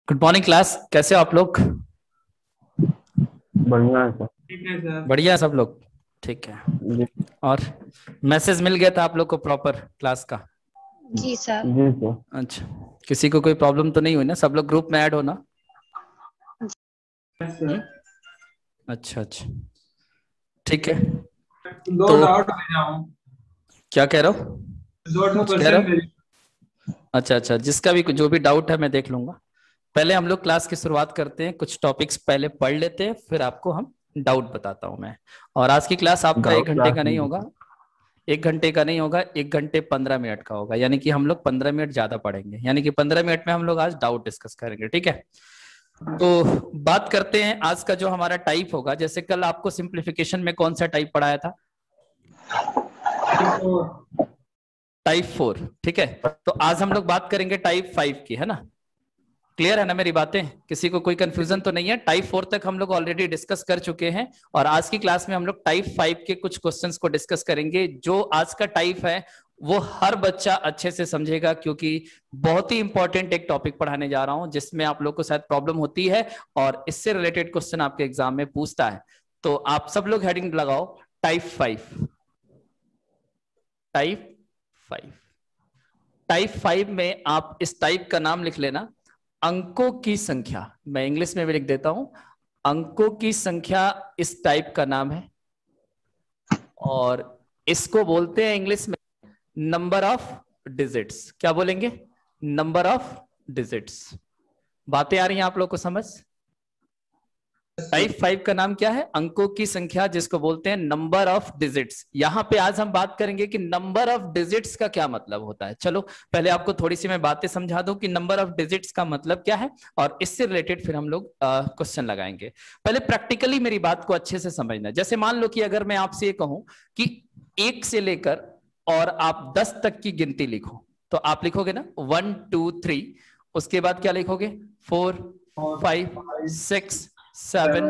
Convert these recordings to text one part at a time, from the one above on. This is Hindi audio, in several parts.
गुड मॉर्निंग क्लास, कैसे हो आप लोग? बढ़िया है सर। ठीक है सर। बढ़िया है सब लोग। ठीक है। जी। और मैसेज मिल गया था आप लोग को प्रॉपर क्लास का? जी सर। जी सर। अच्छा, किसी को कोई प्रॉब्लम तो नहीं हुई ना? सब लोग ग्रुप में ऐड हो ना? Yes sir. हम्म? अच्छा अच्छा, ठीक है। दो तो डाउट ले जाऊं। क्या कह रहे हो? दो कुछ कह रहे क्वेश्चन हो? मेरे। अच्छा अच्छा, जिसका भी जो भी डाउट है मैं देख लूंगा। पहले हम लोग क्लास की शुरुआत करते हैं, कुछ टॉपिक्स पहले पढ़ लेते हैं, फिर आपको हम डाउट बताता हूं मैं। और आज की क्लास आपका एक डाउट घंटे क्लास का नहीं में होगा। 1 घंटे का नहीं होगा, 1 घंटे 15 मिनट का होगा। यानी कि हम लोग 15 मिनट ज्यादा पढ़ेंगे, यानी कि 15 मिनट में हम लोग आज डाउट डिस्कस करेंगे। ठीक है, तो बात करते हैं आज का जो हमारा टाइप होगा। जैसे कल आपको सिंप्लीफिकेशन में कौन सा टाइप पढ़ाया था? टाइप 4। ठीक है, तो आज हम लोग बात करेंगे टाइप 5 की, है ना? क्लियर है ना मेरी बातें? किसी को कोई कंफ्यूजन तो नहीं है? टाइप 4 तक हम लोग ऑलरेडी डिस्कस कर चुके हैं, और आज की क्लास में हम लोग टाइप 5 के कुछ क्वेश्चंस को डिस्कस करेंगे। जो आज का टाइप है वो हर बच्चा अच्छे से समझेगा, क्योंकि बहुत ही इंपॉर्टेंट एक टॉपिक पढ़ाने जा रहा हूं जिसमें आप लोग को शायद प्रॉब्लम होती है, और इससे रिलेटेड क्वेश्चन आपके एग्जाम में पूछता है। तो आप सब लोग हेडिंग लगाओ, टाइप 5। टाइप 5। टाइप 5 में आप इस टाइप का नाम लिख लेना, अंकों की संख्या। मैं इंग्लिश में भी लिख देता हूं, अंकों की संख्या इस टाइप का नाम है, और इसको बोलते हैं इंग्लिश में नंबर ऑफ डिजिट्स। क्या बोलेंगे? Number of digits. बातें आ रही हैं आप लोग को समझ? टाइप 5 का नाम क्या है? अंकों की संख्या, जिसको बोलते हैं नंबर ऑफ डिजिट्स। यहां पे आज हम बात करेंगे कि नंबर ऑफ डिजिट्स का क्या मतलब होता है। चलो पहले आपको थोड़ी सी मैं बातें समझा दूं कि नंबर ऑफ डिजिट्स का मतलब क्या है, और इससे रिलेटेड फिर हम लोग क्वेश्चन लगाएंगे। पहले प्रैक्टिकली मेरी बात को अच्छे से समझना। जैसे मान लो कि अगर मैं आपसे ये कहूं कि 1 से लेकर और आप 10 तक की गिनती लिखो, तो आप लिखोगे ना 1 2 3। उसके बाद क्या लिखोगे? 4 और 5 6 7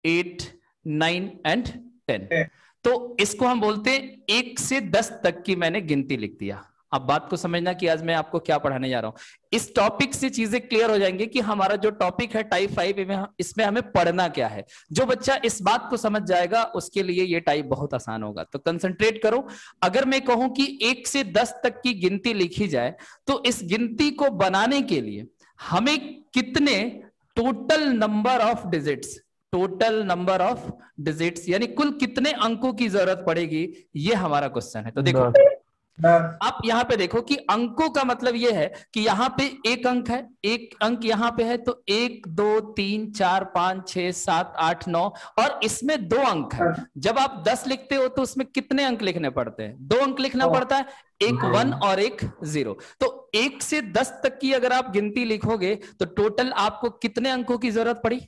8 9 एंड 10। तो इसको हम बोलते हैं 1 से 10 तक की मैंने गिनती लिख दिया। अब बात को समझना कि आज मैं आपको क्या पढ़ाने जा रहा हूं। इस टॉपिक से चीजें क्लियर हो जाएंगी कि हमारा जो टॉपिक है टाइप 5 में, इसमें हमें पढ़ना क्या है। जो बच्चा इस बात को समझ जाएगा उसके लिए ये टाइप बहुत आसान होगा। तो कंसंट्रेट करो। अगर मैं कहूं कि 1 से 10 तक की गिनती लिखी जाए, तो इस गिनती को बनाने के लिए हमें कितने total number of digits, total number of digits यानी कुल कितने अंकों की जरूरत पड़ेगी, ये हमारा क्वेश्चन है। तो देखो 10। आप यहां पे देखो कि अंकों का मतलब यह है कि यहां पे एक अंक है, एक अंक यहां पे है, तो 1 2 3 4 5 6 7 8 9, और इसमें 2 अंक है। जब आप 10 लिखते हो तो उसमें कितने अंक लिखने पड़ते हैं? 2 अंक लिखना पड़ता है, एक 1 और एक 0। तो 1 से 10 तक की अगर आप गिनती लिखोगे तो टोटल आपको कितने अंकों की जरूरत पड़ी?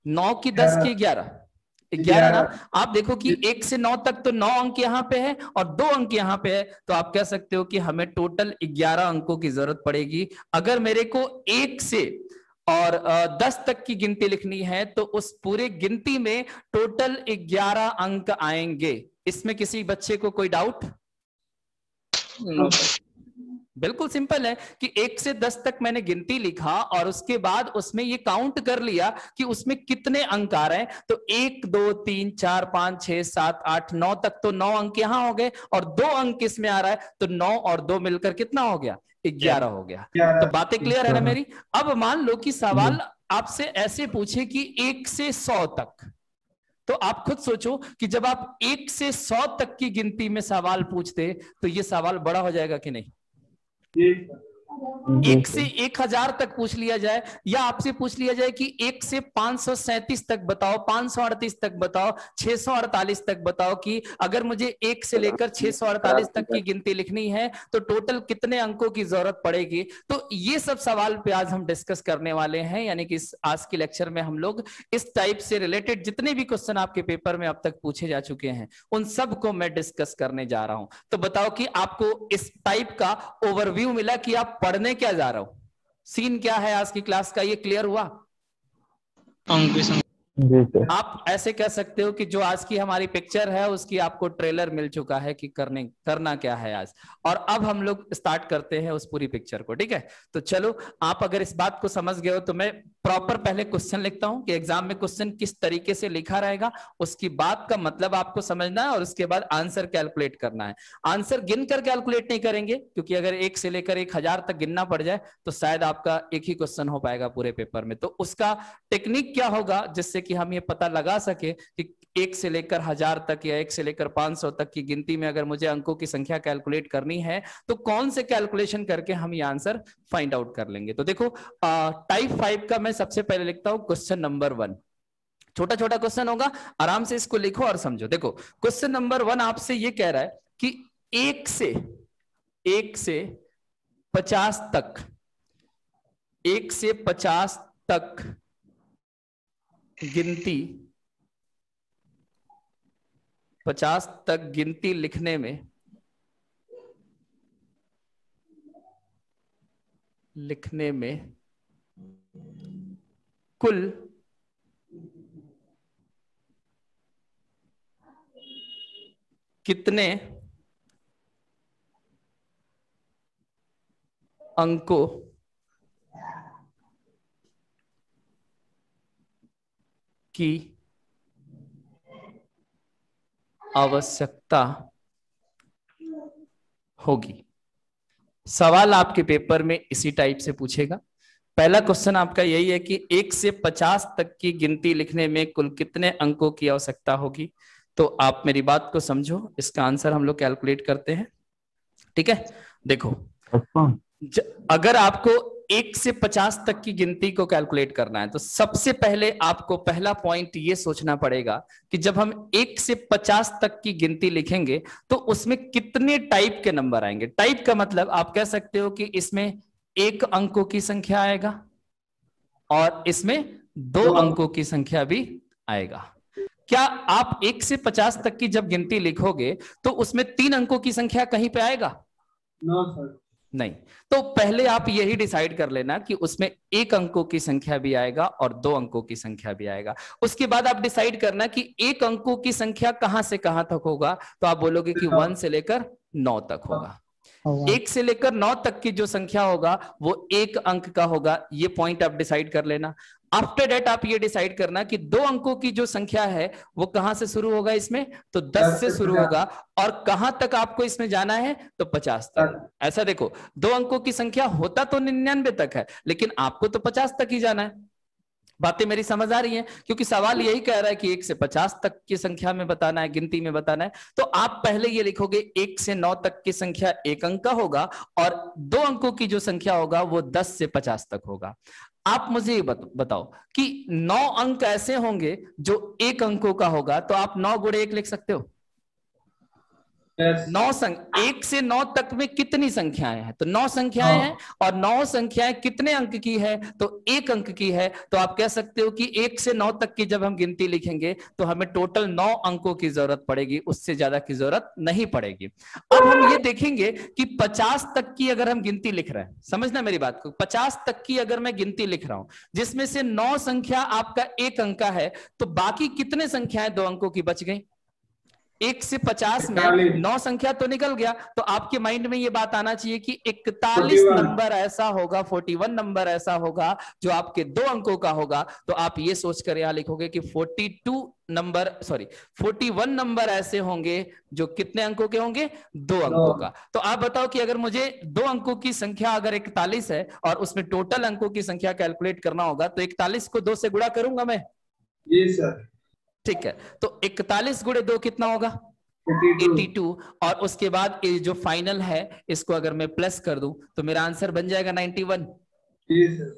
9 की 10 की 11, 11 ना? आप देखो कि 1 से 9 तक तो 9 अंक यहां पे है और 2 अंक यहां पे है, तो आप कह सकते हो कि हमें टोटल 11 अंकों की जरूरत पड़ेगी। अगर मेरे को 1 से और 10 तक की गिनती लिखनी है तो उस पूरे गिनती में टोटल 11 अंक आएंगे। इसमें किसी बच्चे को कोई डाउट? बिल्कुल सिंपल है कि 1 से 10 तक मैंने गिनती लिखा और उसके बाद उसमें ये काउंट कर लिया कि उसमें कितने अंक आ रहे हैं। तो 1 2 3 4 5 6 7 8 9 तक तो 9 अंक यहां हो गए, और 2 अंक इसमें आ रहा है, तो 9 और 2 मिलकर कितना हो गया? 11 हो गया। तो बातें क्लियर है ना मेरी? अब मान लो कि सवाल आपसे ऐसे पूछे कि 1 से 100 तक, तो आप खुद सोचो कि जब आप 1 से 100 तक की गिनती में सवाल पूछते तो ये सवाल बड़ा हो जाएगा कि नहीं? जी 1 से सर। 1000 तक पूछ लिया जाए, या आपसे पूछ लिया जाए कि 1 से 537 तक बताओ, 538 तक बताओ, 648 तक बताओ, कि अगर मुझे 1 से लेकर 648 तक की गिनती लिखनी है तो टोटल कितने अंकों की जरूरत पड़ेगी। तो ये सब सवाल पे आज हम डिस्कस करने वाले हैं। यानी कि आज के लेक्चर में हम लोग इस टाइप से रिलेटेड जितने भी क्वेश्चन आपके पेपर में अब तक पूछे जा चुके हैं उन सब को मैं डिस्कस करने जा रहा हूं। तो बताओ कि आपको इस टाइप का ओवरव्यू मिला कि आप पढ़ने क्या जा रहा हूं, सीन क्या है आज की क्लास का, ये क्लियर हुआ? जी सर। आप ऐसे कह सकते हो कि जो आज की हमारी पिक्चर है उसकी आपको ट्रेलर मिल चुका है कि करना क्या है आज, और अब हम लोग स्टार्ट करते हैं उस पूरी पिक्चर को। ठीक है, तो चलो, आप अगर इस बात को समझ गए हो तो मैं प्रॉपर पहले क्वेश्चन लिखता हूं कि एग्जाम में क्वेश्चन किस तरीके से लिखा रहेगा, उसकी बात का मतलब आपको समझना है, और उसके बाद आंसर कैलकुलेट करना है। आंसर गिनकर कैलकुलेट नहीं करेंगे, क्योंकि अगर 1 से लेकर 1000 तक गिनना पड़ जाए तो शायद आपका एक ही क्वेश्चन हो पाएगा पूरे पेपर में। तो उसका टेक्निक क्या होगा जिससे कि हम ये पता लगा सके कि 1 से लेकर 1000 तक या 1 से लेकर 500 तक की गिनती में अगर मुझे अंकों की संख्या कैलकुलेट करनी है तो कौन से कैलकुलेशन करके हम ये आंसर फाइंड आउट कर लेंगे। तो देखो, टाइप 5 का मैं सबसे पहले लिखता हूं क्वेश्चन नंबर 1। छोटा छोटा क्वेश्चन होगा, आराम से इसको लिखो और समझो। देखो, क्वेश्चन नंबर 1 आपसे ये कह रहा है कि 1 से 50 तक, 1 से 50 तक गिनती, 50 तक गिनती लिखने में कुल कितने अंकों की आवश्यकता होगी। सवाल आपके पेपर में इसी टाइप से पूछेगा। पहला क्वेश्चन आपका यही है कि 1 से 50 तक की गिनती लिखने में कुल कितने अंकों की आवश्यकता होगी। तो आप मेरी बात को समझो, इसका आंसर हम लोग कैलकुलेट करते हैं। ठीक है, देखो, अगर आपको 1 से 50 तक की गिनती को कैलकुलेट करना है तो सबसे पहले आपको पहला पॉइंट ये सोचना पड़ेगा कि जब हम 1 से 50 तक की गिनती लिखेंगे तो उसमें कितने टाइप के नंबर आएंगे। टाइप का मतलब आप कह सकते हो कि इसमें 1 अंकों की संख्या आएगा और इसमें 2 अंकों की संख्या भी आएगा। क्या आप 1 से 50 तक की जब गिनती लिखोगे तो उसमें 3 अंकों की संख्या कहीं पे आएगा? नो सर, नहीं। तो पहले आप यही डिसाइड कर लेना कि उसमें 1 अंकों की संख्या भी आएगा और 2 अंकों की संख्या भी आएगा। उसके बाद आप डिसाइड करना कि 1 अंकों की संख्या कहां से कहां तक होगा। तो आप बोलोगे कि 1 से लेकर 9 तक होगा। 1 से लेकर 9 तक की जो संख्या होगा वो 1 अंक का होगा। ये पॉइंट आप डिसाइड कर लेना। आफ्टर डेट आप ये डिसाइड करना कि 2 अंकों की जो संख्या है वो कहां से शुरू होगा इसमें, तो 10 से शुरू होगा, और कहां तक आपको इसमें जाना है तो 50 तक। ऐसा देखो, 2 अंकों की संख्या होता तो 99 तक है, लेकिन आपको तो 50 तक ही जाना है। बातें मेरी समझ आ रही हैं? क्योंकि सवाल यही कह रहा है कि 1 से 50 तक की संख्या में बताना है, गिनती में बताना है। तो आप पहले ये लिखोगे 1 से 9 तक की संख्या 1 अंक का होगा और 2 अंकों की जो संख्या होगा वो 10 से 50 तक होगा। आप मुझे ये बताओ कि 9 अंक ऐसे होंगे जो 1 अंकों का होगा, तो आप 9 गुणे 1 लिख सकते हो? 1 से 9 तक में कितनी संख्याएं हैं? तो 9 संख्याएं हैं, और 9 संख्याएं कितने अंक की है? तो 1 अंक की है। तो आप कह सकते हो कि 1 से 9 तक की जब हम गिनती लिखेंगे तो हमें टोटल 9 अंकों की जरूरत पड़ेगी, उससे ज्यादा की जरूरत नहीं पड़ेगी। अब हम ये देखेंगे कि 50 तक की अगर हम गिनती लिख रहे हैं, समझना मेरी बात को, 50 तक की अगर मैं गिनती लिख रहा हूं जिसमें से 9 संख्या आपका 1 अंक का है, तो बाकी कितने संख्याएं 2 अंकों की बच गई? 1 से 50 में 9 संख्या तो निकल गया। तो आपके माइंड में ये बात आना चाहिए कि 41 नंबर ऐसा होगा, 41 नंबर ऐसा होगा जो आपके 2 अंकों का होगा। तो आप ये सोचकर यहां लिखोगे कि 41 नंबर ऐसे होंगे जो कितने अंकों के होंगे? 2 अंकों का। तो आप बताओ कि अगर मुझे 2 अंकों की संख्या अगर 41 है और उसमें टोटल अंकों की संख्या कैलकुलेट करना होगा तो 41 को 2 से गुणा करूंगा मैं? जी सर। ठीक है, तो 41 गुणे 2 कितना होगा? 82। और उसके बाद ये जो फाइनल है इसको अगर मैं प्लस कर दूं तो मेरा आंसर बन जाएगा 91। जी सर।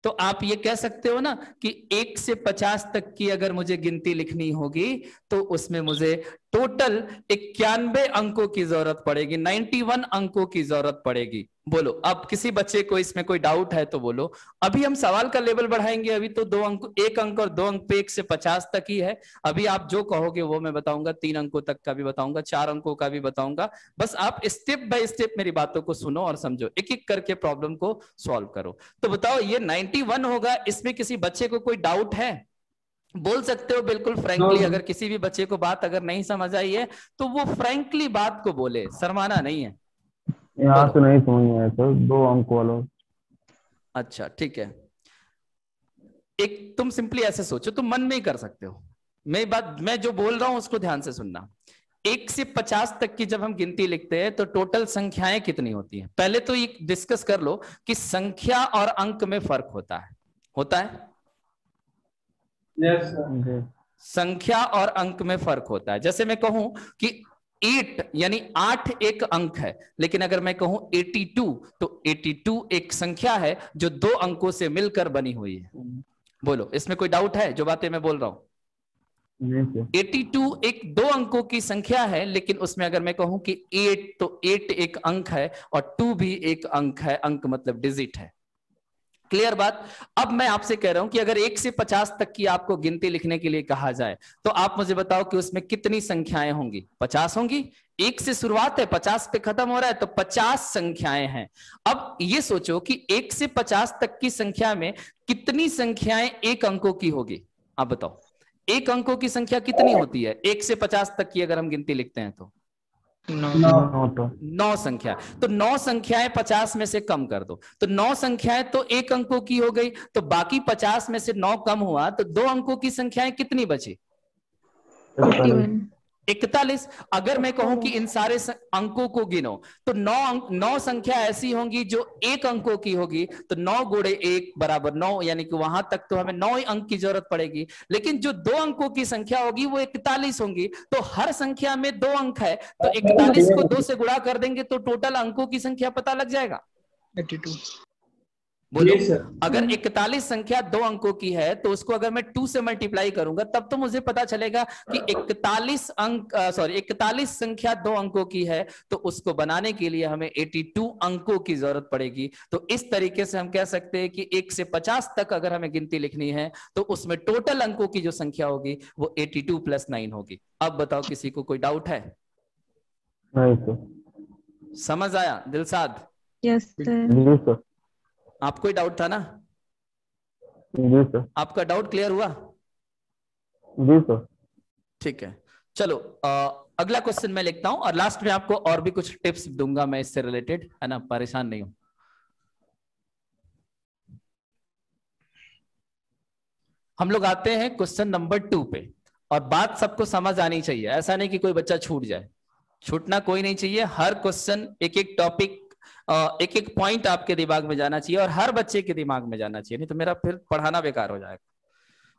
तो आप ये कह सकते हो ना कि 1 से 50 तक की अगर मुझे गिनती लिखनी होगी तो उसमें मुझे टोटल 91 अंकों की जरूरत पड़ेगी, 91 अंकों की जरूरत पड़ेगी। बोलो, अब किसी बच्चे को इसमें कोई डाउट है तो बोलो। अभी हम सवाल का लेवल बढ़ाएंगे, अभी तो 2 अंक, 1 अंक और 2 अंक पे 1 से 50 तक ही है। अभी आप जो कहोगे वो मैं बताऊंगा, 3 अंकों तक का भी बताऊंगा, 4 अंकों का भी बताऊंगा। बस आप स्टेप बाय स्टेप मेरी बातों को सुनो और समझो, एक एक करके प्रॉब्लम को सॉल्व करो। तो बताओ, ये 91 होगा, इसमें किसी बच्चे को कोई डाउट है? बोल सकते हो बिल्कुल फ्रैंकली। अगर किसी भी बच्चे को बात अगर नहीं समझ आई है तो वो फ्रैंकली बात को बोले, शर्माना नहीं है। यहाँ से नहीं समझ में आया सर, 2 अंक वाला। अच्छा ठीक है, एक तुम सिंपली ऐसे सोचो, तुम मन में ही कर सकते हो। मैं जो बोल रहा हूं उसको ध्यान से सुनना। 1 से 50 तक की जब हम गिनती लिखते हैं तो टोटल संख्याएं कितनी होती हैं? पहले तो ये डिस्कस कर लो कि संख्या और अंक में फर्क होता है। होता है? Yes sir. संख्या और अंक में फर्क होता है। जैसे मैं कहूं कि 8 यानी 8 एक अंक है, लेकिन अगर मैं कहूं 82 तो 82 एक संख्या है जो 2 अंकों से मिलकर बनी हुई है। बोलो, इसमें कोई डाउट है जो बातें मैं बोल रहा हूं? 82 एक 2 अंकों की संख्या है, लेकिन उसमें अगर मैं कहूं कि 8 तो 8 एक अंक है और 2 भी एक अंक है। अंक मतलब डिजिट है। क्लियर बात? अब मैं आपसे कह रहा हूं कि अगर 1 से 50 तक की आपको गिनती लिखने के लिए कहा जाए तो आप मुझे बताओ कि उसमें कितनी संख्याएं होंगी? 50 होंगी। 1 से शुरुआत है, 50 पे खत्म हो रहा है, तो 50 संख्याएं हैं। अब ये सोचो कि 1 से 50 तक की संख्या में कितनी संख्याएं एक अंकों की होगी? आप बताओ, एक अंकों की संख्या कितनी होती है 1 से 50 तक की अगर हम गिनती लिखते हैं तो? 9 संख्या। तो 9 संख्याएं 50 में से कम कर दो, तो 9 संख्याएं तो एक अंकों की हो गई, तो बाकी 50 में से 9 कम हुआ तो 2 अंकों की संख्याएं कितनी बची? 41। अगर मैं कहूं कि इन सारे अंकों को गिनो तो 9 संख्या ऐसी होंगी जो एक अंकों की होगी, तो 9 गुणे 1 बराबर 9, यानी कि वहां तक तो हमें 9 अंक की जरूरत पड़ेगी। लेकिन जो 2 अंकों की संख्या होगी वो 41 होंगी। तो हर संख्या में 2 अंक है, तो 41 को 2 से गुणा कर देंगे तो टोटल अंकों की संख्या पता लग जाएगा। 82। बोलो, अगर 41 संख्या 2 अंकों की है तो उसको अगर मैं 2 से मल्टीप्लाई करूंगा तब तो मुझे पता चलेगा कि 41 संख्या 2 अंकों की है, तो उसको बनाने के लिए हमें 82 अंकों की जरूरत पड़ेगी। तो इस तरीके से हम कह सकते हैं कि 1 से 50 तक अगर हमें गिनती लिखनी है तो उसमें टोटल अंकों की जो संख्या होगी वो 82 + 9 होगी। अब बताओ, किसी को कोई डाउट है? नहीं सर। समझ आया दिलसाद? यस जी सर। आपको ही डाउट था ना? जी सर। आपका डाउट क्लियर हुआ? जी सर। ठीक है, चलो अगला क्वेश्चन मैं लिखता हूं और लास्ट में आपको और भी कुछ टिप्स दूंगा मैं इससे रिलेटेड, है ना, परेशान नहीं हो। हम लोग आते हैं क्वेश्चन नंबर 2 पे, और बात सबको समझ आनी चाहिए। ऐसा नहीं कि कोई बच्चा छूट जाए, छूटना कोई नहीं चाहिए। हर क्वेश्चन, एक एक टॉपिक, एक एक पॉइंट आपके दिमाग में जाना चाहिए और हर बच्चे के दिमाग में जाना चाहिए, नहीं तो मेरा फिर पढ़ाना बेकार हो जाएगा।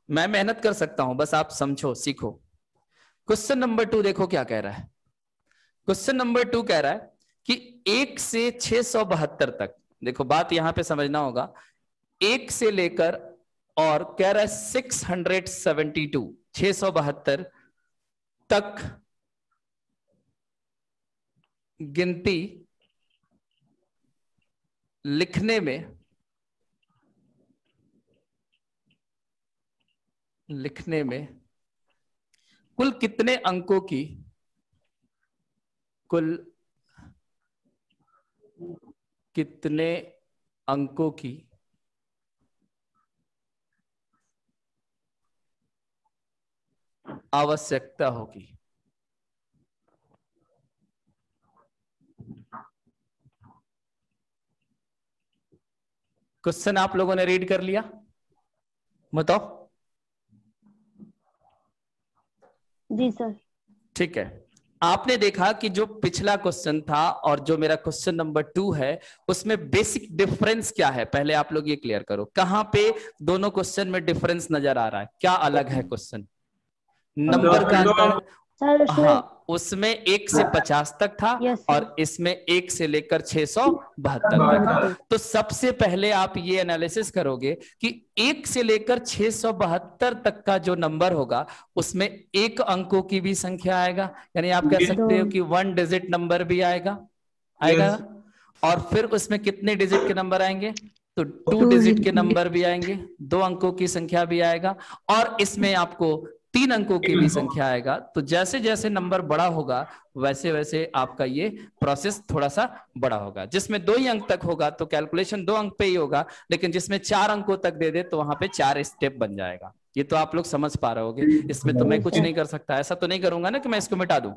मैं मेहनत कर सकता हूं, बस आप समझो, सीखो। क्वेश्चन नंबर 2 देखो क्या कह रहा है। क्वेश्चन नंबर 2 कह रहा है कि 1 से 672 तक, देखो बात यहां पे समझना होगा, 1 से लेकर और कह रहा है 672 तक गिनती लिखने में कुल कितने अंकों की आवश्यकता होगी? क्वेश्चन आप लोगों ने रीड कर लिया? बताओ। जी सर। ठीक है, आपने देखा कि जो पिछला क्वेश्चन था और जो मेरा क्वेश्चन नंबर 2 है उसमें बेसिक डिफरेंस क्या है, पहले आप लोग ये क्लियर करो। कहां पे दोनों क्वेश्चन में डिफरेंस नजर आ रहा है? क्या अलग है क्वेश्चन? नंबर का अंतर। हाँ, उसमें 1 से 50 तक था और इसमें 1 से लेकर 672 तक था। तो सबसे पहले आप ये एनालिसिस करोगे कि 1 से लेकर 672 तक का जो नंबर होगा उसमें एक अंकों की भी संख्या आएगा, यानी आप कह सकते हो कि 1 डिजिट नंबर भी आएगा। और फिर उसमें कितने डिजिट के नंबर आएंगे? तो 2 डिजिट के नंबर भी आएंगे, 2 अंकों की संख्या भी आएगा, और इसमें आपको 3 अंकों की भी संख्या आएगा। तो जैसे जैसे नंबर बड़ा होगा वैसे वैसे आपका ये प्रोसेस थोड़ा सा बड़ा होगा। जिसमें 2 ही अंक तक होगा तो कैलकुलेशन 2 अंक पे ही होगा, लेकिन जिसमें 4 अंकों तक दे दे तो वहां पे 4 स्टेप बन जाएगा। ये तो आप लोग समझ पा रहे होगे, इसमें तो मैं कुछ नहीं कर सकता, ऐसा तो नहीं करूंगा ना कि मैं इसको मिटा दूं।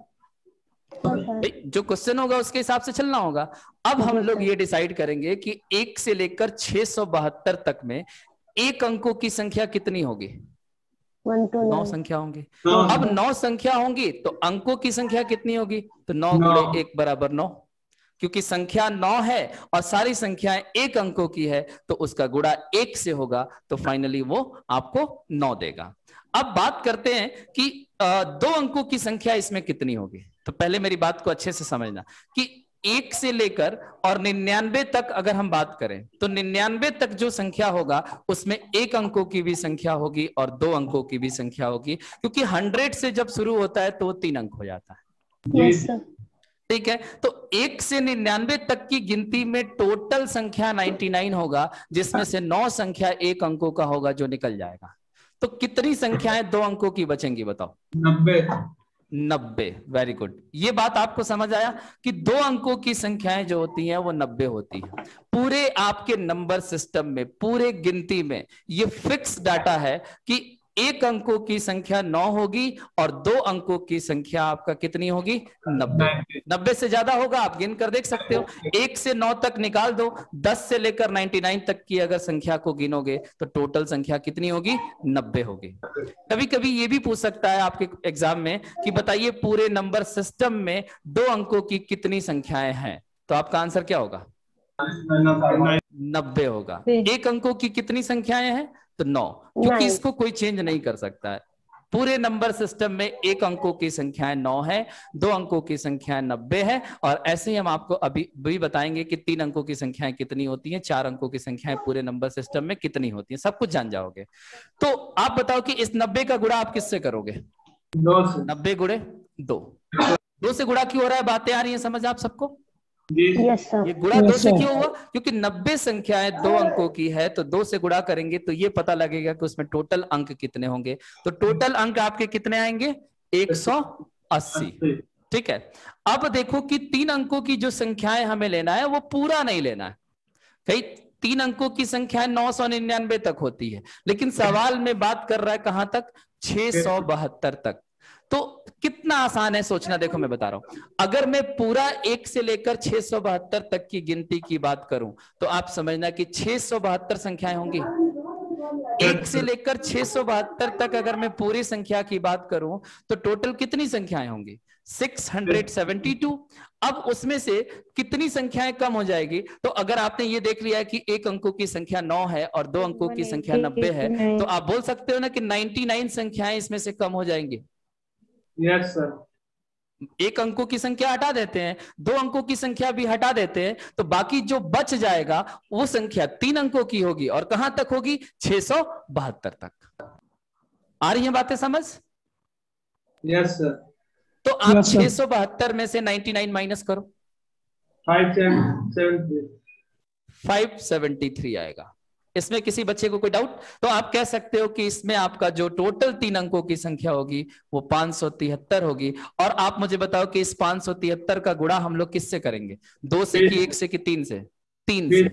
जो क्वेश्चन होगा उसके हिसाब से चलना होगा। अब हम लोग ये डिसाइड करेंगे कि 1 से लेकर 672 तक में एक अंकों की संख्या कितनी होगी? 9 संख्या होंगी। अब 9 संख्या होंगी तो अंकों की संख्या कितनी होगी? तो 9 गुणे 1 बराबर 9, क्योंकि संख्या 9 है और सारी संख्याएं एक अंकों की है तो उसका गुणा 1 से होगा, तो फाइनली वो आपको 9 देगा। अब बात करते हैं कि 2 अंकों की संख्या इसमें कितनी होगी। तो पहले मेरी बात को अच्छे से समझना कि 1 से लेकर और 99 तक अगर हम बात करें तो 99 तक जो संख्या होगा उसमें 1 अंकों की भी संख्या होगी और 2 अंकों की भी संख्या होगी, क्योंकि 100 से जब शुरू होता है तो वो 3 अंक हो जाता है। ठीक है, तो 1 से 99 तक की गिनती में टोटल संख्या 99 होगा, जिसमें से 9 संख्या 1 अंकों का होगा जो निकल जाएगा। तो कितनी संख्याएं 2 अंकों की बचेंगी बताओ? 90। Very good. ये बात आपको समझ आया कि 2 अंकों की संख्याएं जो होती हैं वो 90 होती है। पूरे आपके नंबर सिस्टम में, पूरे गिनती में ये फिक्स डाटा है कि 1 अंकों की संख्या 9 होगी और 2 अंकों की संख्या आपका कितनी होगी? 90। 90 से ज्यादा होगा आप गिन कर देख सकते हो। 1 से 9 तक निकाल दो, 10 से लेकर 99 तक की अगर संख्या को गिनोगे तो टोटल संख्या कितनी होगी? 90 होगी। कभी कभी ये भी पूछ सकता है आपके एग्जाम में कि बताइए पूरे नंबर सिस्टम में 2 अंकों की कितनी संख्याएं हैं, तो आपका आंसर क्या होगा? 90 होगा। 1 अंकों की कितनी संख्याएं हैं? तो 9, क्योंकि इसको कोई चेंज नहीं कर सकता है। पूरे नंबर सिस्टम में 1 अंकों की संख्याएं 9 है, 2 अंकों की संख्याएं 90 है, और ऐसे ही हम आपको अभी भी बताएंगे कि 3 अंकों की संख्याएं कितनी होती हैं, 4 अंकों की संख्याएं पूरे नंबर सिस्टम में कितनी होती हैं, सब कुछ जान जाओगे। तो आप बताओ कि इस 90 का गुणा आप किससे करोगे? 90 गुणे 2 से गुणा क्यों हो रहा है? बातें आ रही है समझ आप सबको? ये गुणा 2 से क्यों हुआ? क्योंकि 90 संख्याएं 2 अंकों की है, तो 2 से गुणा करेंगे तो ये पता लगेगा कि उसमें टोटल अंक कितने होंगे। तो टोटल अंक आपके कितने आएंगे? 180। ठीक है, अब देखो कि 3 अंकों की जो संख्याएं हमें लेना है वो पूरा नहीं लेना है। कई 3 अंकों की संख्या 999 तक होती है, लेकिन सवाल में बात कर रहा है कहां तक? 672 तक। तो कितना आसान है सोचना। देखो मैं बता रहा हूं, अगर मैं पूरा 1 से लेकर 672 तक की गिनती की बात करूं तो आप समझना कि 672 संख्याएं होंगी। 1 से लेकर 672 तक अगर मैं पूरी संख्या की बात करूं तो टोटल कितनी संख्याएं होंगी? 672। अब उसमें से कितनी संख्याएं कम हो जाएगी? तो अगर आपने ये देख लिया है कि 1 अंकों की संख्या 9 है और 2 अंकों की संख्या 90 है, तो आप बोल सकते हो ना कि 99 संख्याएं इसमें से कम हो जाएंगी। Yes sir. 1 अंकों की संख्या हटा देते हैं, 2 अंकों की संख्या भी हटा देते हैं, तो बाकी जो बच जाएगा वो संख्या 3 अंकों की होगी, और कहां तक होगी? 672 तक। आ रही है बातें समझ? Yes sir. तो आप 672 में से 99 माइनस करो, 573 आएगा। इसमें किसी बच्चे को कोई डाउट? तो आप कह सकते हो कि इसमें आपका जो टोटल 3 अंकों की संख्या होगी वो 573 होगी। और आप मुझे बताओ कि इस 573 का गुणा हम लोग किससे करेंगे? 2 से कि 1 से कि 3 से? 3 से,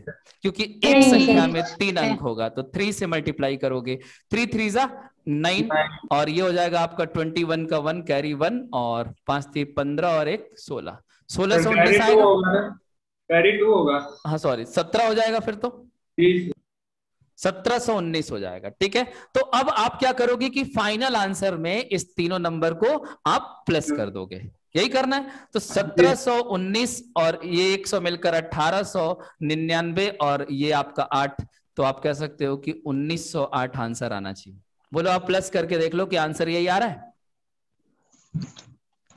क्योंकि एक संख्या में 3 अंक होगा तो 3 से मल्टीप्लाई करोगे। 3 3 9 और ये हो जाएगा आपका 21 का 1 कैरी 1 और 5 3 15 और 1 16। 1619 आएगा, कैरी 2 होगा। हाँ सॉरी 17 हो जाएगा, फिर तो 1719 हो जाएगा। ठीक है, तो अब आप क्या करोगे कि फाइनल आंसर में इस तीनों नंबर को आप प्लस कर दोगे, यही करना है। तो 1719 और ये 100 मिलकर 1899 और ये आपका 8, तो आप कह सकते हो कि 1908 आंसर आना चाहिए। बोलो आप प्लस करके देख लो कि आंसर यही आ रहा है।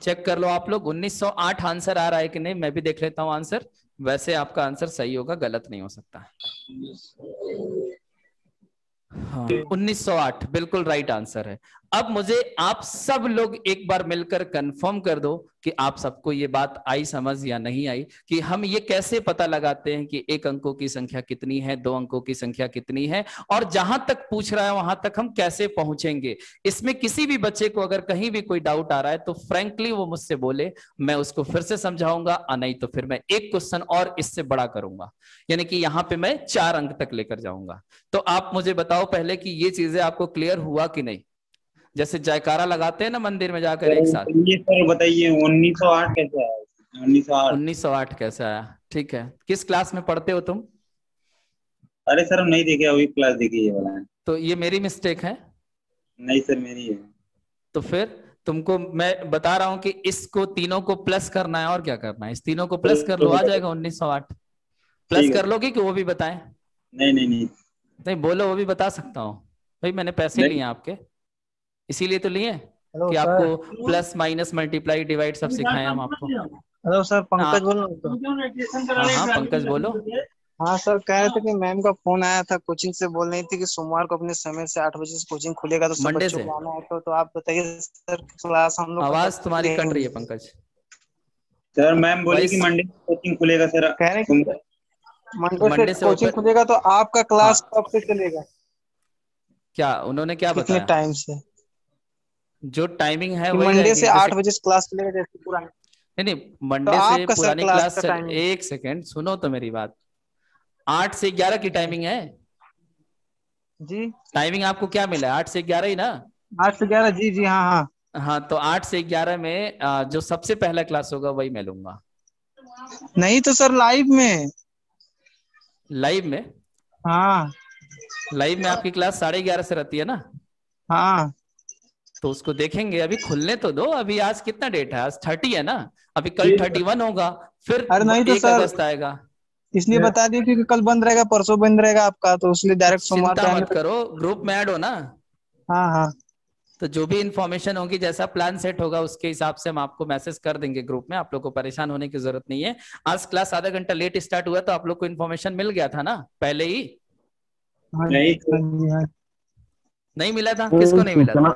चेक कर लो आप लोग 1908 आंसर आ रहा है कि नहीं। मैं भी देख लेता हूं आंसर। वैसे आपका आंसर सही होगा, गलत नहीं हो सकता। हाँ 1908 बिल्कुल राइट आंसर है। अब मुझे आप सब लोग एक बार मिलकर कंफर्म कर दो कि आप सबको ये बात आई समझ या नहीं आई, कि हम ये कैसे पता लगाते हैं कि एक अंकों की संख्या कितनी है, दो अंकों की संख्या कितनी है, और जहां तक पूछ रहा है वहां तक हम कैसे पहुंचेंगे। इसमें किसी भी बच्चे को अगर कहीं भी कोई डाउट आ रहा है तो फ्रैंकली वो मुझसे बोले, मैं उसको फिर से समझाऊंगा, नहीं तो फिर मैं एक क्वेश्चन और इससे बड़ा करूंगा, यानी कि यहां पे मैं 4 अंक तक लेकर जाऊंगा। तो आप मुझे बताओ पहले कि ये चीजें आपको क्लियर हुआ कि नहीं। जैसे जयकारा लगाते हैं ना मंदिर में जाकर एक साथ। ये सर बताइए 1908 कैसे आया? 1908। 1908 कैसे आया? ठीक है, किस क्लास में पढ़ते हो तुम? अरे सर हम नहीं देखे, अभी क्लास देखी ये वाला है। तो ये मेरी मिस्टेक है? नहीं सर मेरी है। तो फिर तुमको मैं बता रहा हूं कि इसको तीनों को प्लस करना है, और क्या करना है, इस तीनों को प्लस कर लो, आ जाएगा 1908। प्लस कर लोगे कि वो भी बताएं? नहीं नहीं नहीं नहीं बोलो, वो भी बता सकता हूँ भाई, मैंने पैसे लिए आपके, इसीलिए तो लिए कि आपको प्लस माइनस मल्टीप्लाई डिवाइड सब सिखाए हम आपको। हेलो सर, पंकज बोल रहा हूँ। हाँ पंकज बोलो। हाँ सर, कह रहे थे कि मैम का फोन आया था, कोचिंग से बोल रही थी कि सोमवार को अपने समय से 8 बजे से कोचिंग खुलेगा, तो सब मंडे बच्चों से। को आना है। तो आप बताइए सर, क्लास हम लोग आवाज तुम्हारी कट रही है पंकज। सर मैम बोली कि मंडे कोचिंग खुलेगा सर। कह रहे हैं मंडे से कोचिंग खुलेगा, तो आपका क्लास कब से चलेगा? क्या उन्होंने क्या कितने बताया? टाइम से? जो टाइमिंग है कि वही मंडे से रहेगी, 8 बजे से क्लास चलेगा जैसे पुरानी। नहीं मंडे तो से आपका सर पुरानी क्लास क्लास का टाइमिंग? एक सेकेंड सुनो तो मेरी बात। 8 से 11 की टाइमिंग है जी। टाइमिंग आपको क्या मिला है? 8 से 11 ही ना? 8 से 11, जी जी हाँ हाँ। हाँ तो 8 से 11 में जो सबसे पहला क्लास होगा वही मैं लूंगा। नहीं तो सर लाइव में। लाइव में? हाँ लाइव में आपकी क्लास 11:30 से रहती है ना? हाँ। तो उसको देखेंगे, अभी खुलने तो दो। अभी आज कितना डेट है? आज 30 है ना, अभी कल 31 होगा, फिर अरे नहीं तो 1 सर, अगस्त आएगा। इसलिए बता दिए क्योंकि कल बंद रहेगा, परसों बंद रहेगा आपका, तो इसलिए डायरेक्ट सोमवार पे चिंता आएंगे मत करो, ग्रुप में ऐड हो ना। हाँ हाँ। तो जो भी इंफॉर्मेशन होगी, जैसा प्लान सेट होगा उसके हिसाब से हम आपको मैसेज कर देंगे ग्रुप में। आप लोग को परेशान होने की जरूरत नहीं है। आज क्लास आधा घंटा लेट स्टार्ट हुआ तो आप लोग को इन्फॉर्मेशन मिल गया था ना पहले ही? नहीं मिला था? किसको नहीं मिला था?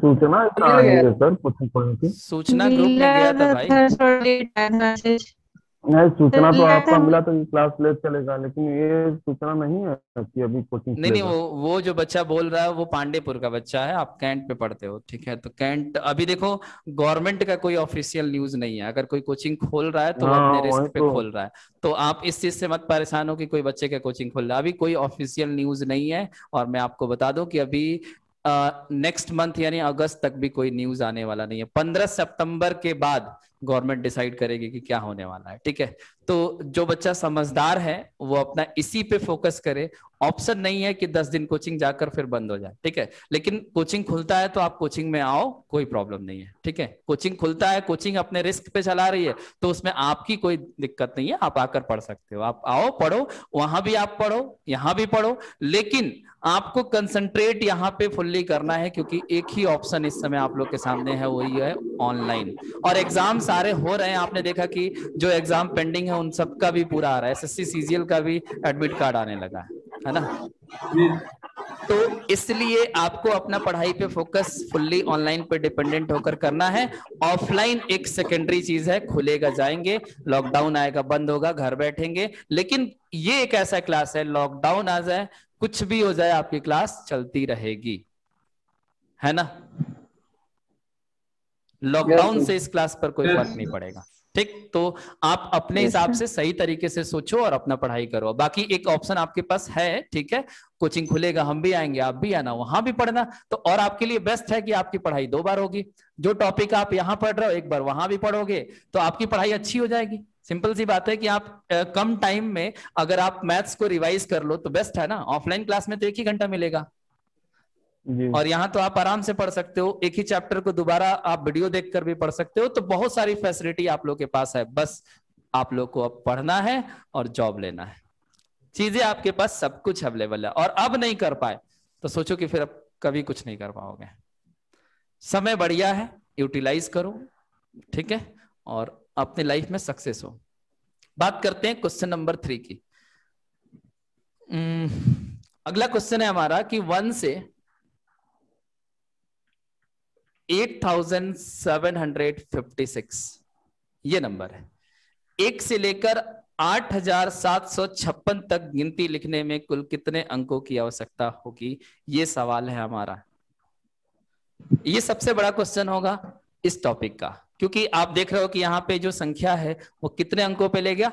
सूचना सर कोचिंग खोलने की सूचना ग्रुप में गया था भाई। नहीं, सूचना तो आपका मिला तो क्लास लेट चलेगा, लेकिन ये सूचना नहीं है कि अभी कोचिंग नहीं वो जो बच्चा बोल रहा है वो पांडेपुर का बच्चा है। आप कैंट पे पढ़ते हो, ठीक है? तो कैंट अभी देखो, गवर्नमेंट का कोई ऑफिशियल न्यूज नहीं है। अगर कोई कोचिंग खोल रहा है तो वो अपने रिस्क पे खोल रहा है। तो आप इस चीज से मत परेशान हो कि कोई बच्चे का कोचिंग खोल रहा है। अभी कोई ऑफिशियल न्यूज नहीं है। और मैं आपको बता दूं कि अभी नेक्स्ट मंथ यानी अगस्त तक भी कोई न्यूज आने वाला नहीं है। 15 सितंबर के बाद गवर्नमेंट डिसाइड करेगी कि क्या होने वाला है, ठीक है? तो जो बच्चा समझदार है वो अपना इसी पे फोकस करे। ऑप्शन नहीं है कि 10 दिन कोचिंग जाकर फिर बंद हो जाए, ठीक है? लेकिन कोचिंग खुलता है तो आप कोचिंग में आओ, कोई प्रॉब्लम नहीं है, ठीक है? कोचिंग खुलता है, कोचिंग अपने रिस्क पे चला रही है, तो उसमें आपकी कोई दिक्कत नहीं है। आप आकर पढ़ सकते हो। आप आओ, पढ़ो, वहां भी आप पढ़ो, यहाँ भी पढ़ो, लेकिन आपको कंसंट्रेट यहाँ पे फुल्ली करना है, क्योंकि एक ही ऑप्शन इस समय आप लोग के सामने है, वही है ऑनलाइन। और एग्जाम सारे हो रहे हैं। आपने देखा कि जो एग्जाम पेंडिंग है उन सबका भी पूरा आ रहा है। एसएससी सीजीएल का भी एडमिट कार्ड आने लगा है ना? तो इसलिए आपको अपना पढ़ाई पे फोकस फुल्ली ऑनलाइन पे डिपेंडेंट होकर करना है। ऑफलाइन एक सेकेंडरी चीज है, खुलेगा जाएंगे, लॉकडाउन आएगा बंद होगा, घर बैठेंगे। लेकिन ये एक ऐसा क्लास है, लॉकडाउन आ जाए कुछ भी हो जाए आपकी क्लास चलती रहेगी, है ना? लॉकडाउन से इस क्लास पर कोई फर्क नहीं पड़ेगा, ठीक? तो आप अपने हिसाब से सही तरीके से सोचो और अपना पढ़ाई करो। बाकी एक ऑप्शन आपके पास है, ठीक है? कोचिंग खुलेगा, हम भी आएंगे, आप भी आना, वहां भी पढ़ना। तो और आपके लिए बेस्ट है कि आपकी पढ़ाई 2 बार होगी। जो टॉपिक आप यहाँ पढ़ रहे हो एक बार वहां भी पढ़ोगे तो आपकी पढ़ाई अच्छी हो जाएगी। सिंपल सी बात है कि आप कम टाइम में अगर आप मैथ्स को रिवाइज कर लो तो बेस्ट है ना। ऑफलाइन क्लास में तो 1 ही घंटा मिलेगा और यहाँ तो आप आराम से पढ़ सकते हो। एक ही चैप्टर को दोबारा आप वीडियो देखकर भी पढ़ सकते हो। तो बहुत सारी फैसिलिटी आप लोग के पास है, बस आप लोग को अब पढ़ना है और जॉब लेना है। चीजें आपके पास सब कुछ अवेलेबल है। और अब नहीं कर पाए तो सोचो कि फिर अब कभी कुछ नहीं कर पाओगे। समय बढ़िया है, यूटिलाइज करो, ठीक है? और अपने लाइफ में सक्सेस हो। बात करते हैं क्वेश्चन नंबर 3 की। अगला क्वेश्चन है हमारा कि 1 से 8756 ये नंबर है। 1 से लेकर 8756 तक गिनती लिखने में कुल कितने अंकों की आवश्यकता होगी, ये सवाल है हमारा। ये सबसे बड़ा क्वेश्चन होगा इस टॉपिक का, क्योंकि आप देख रहे हो कि यहाँ पे जो संख्या है वो कितने अंकों पे ले गया,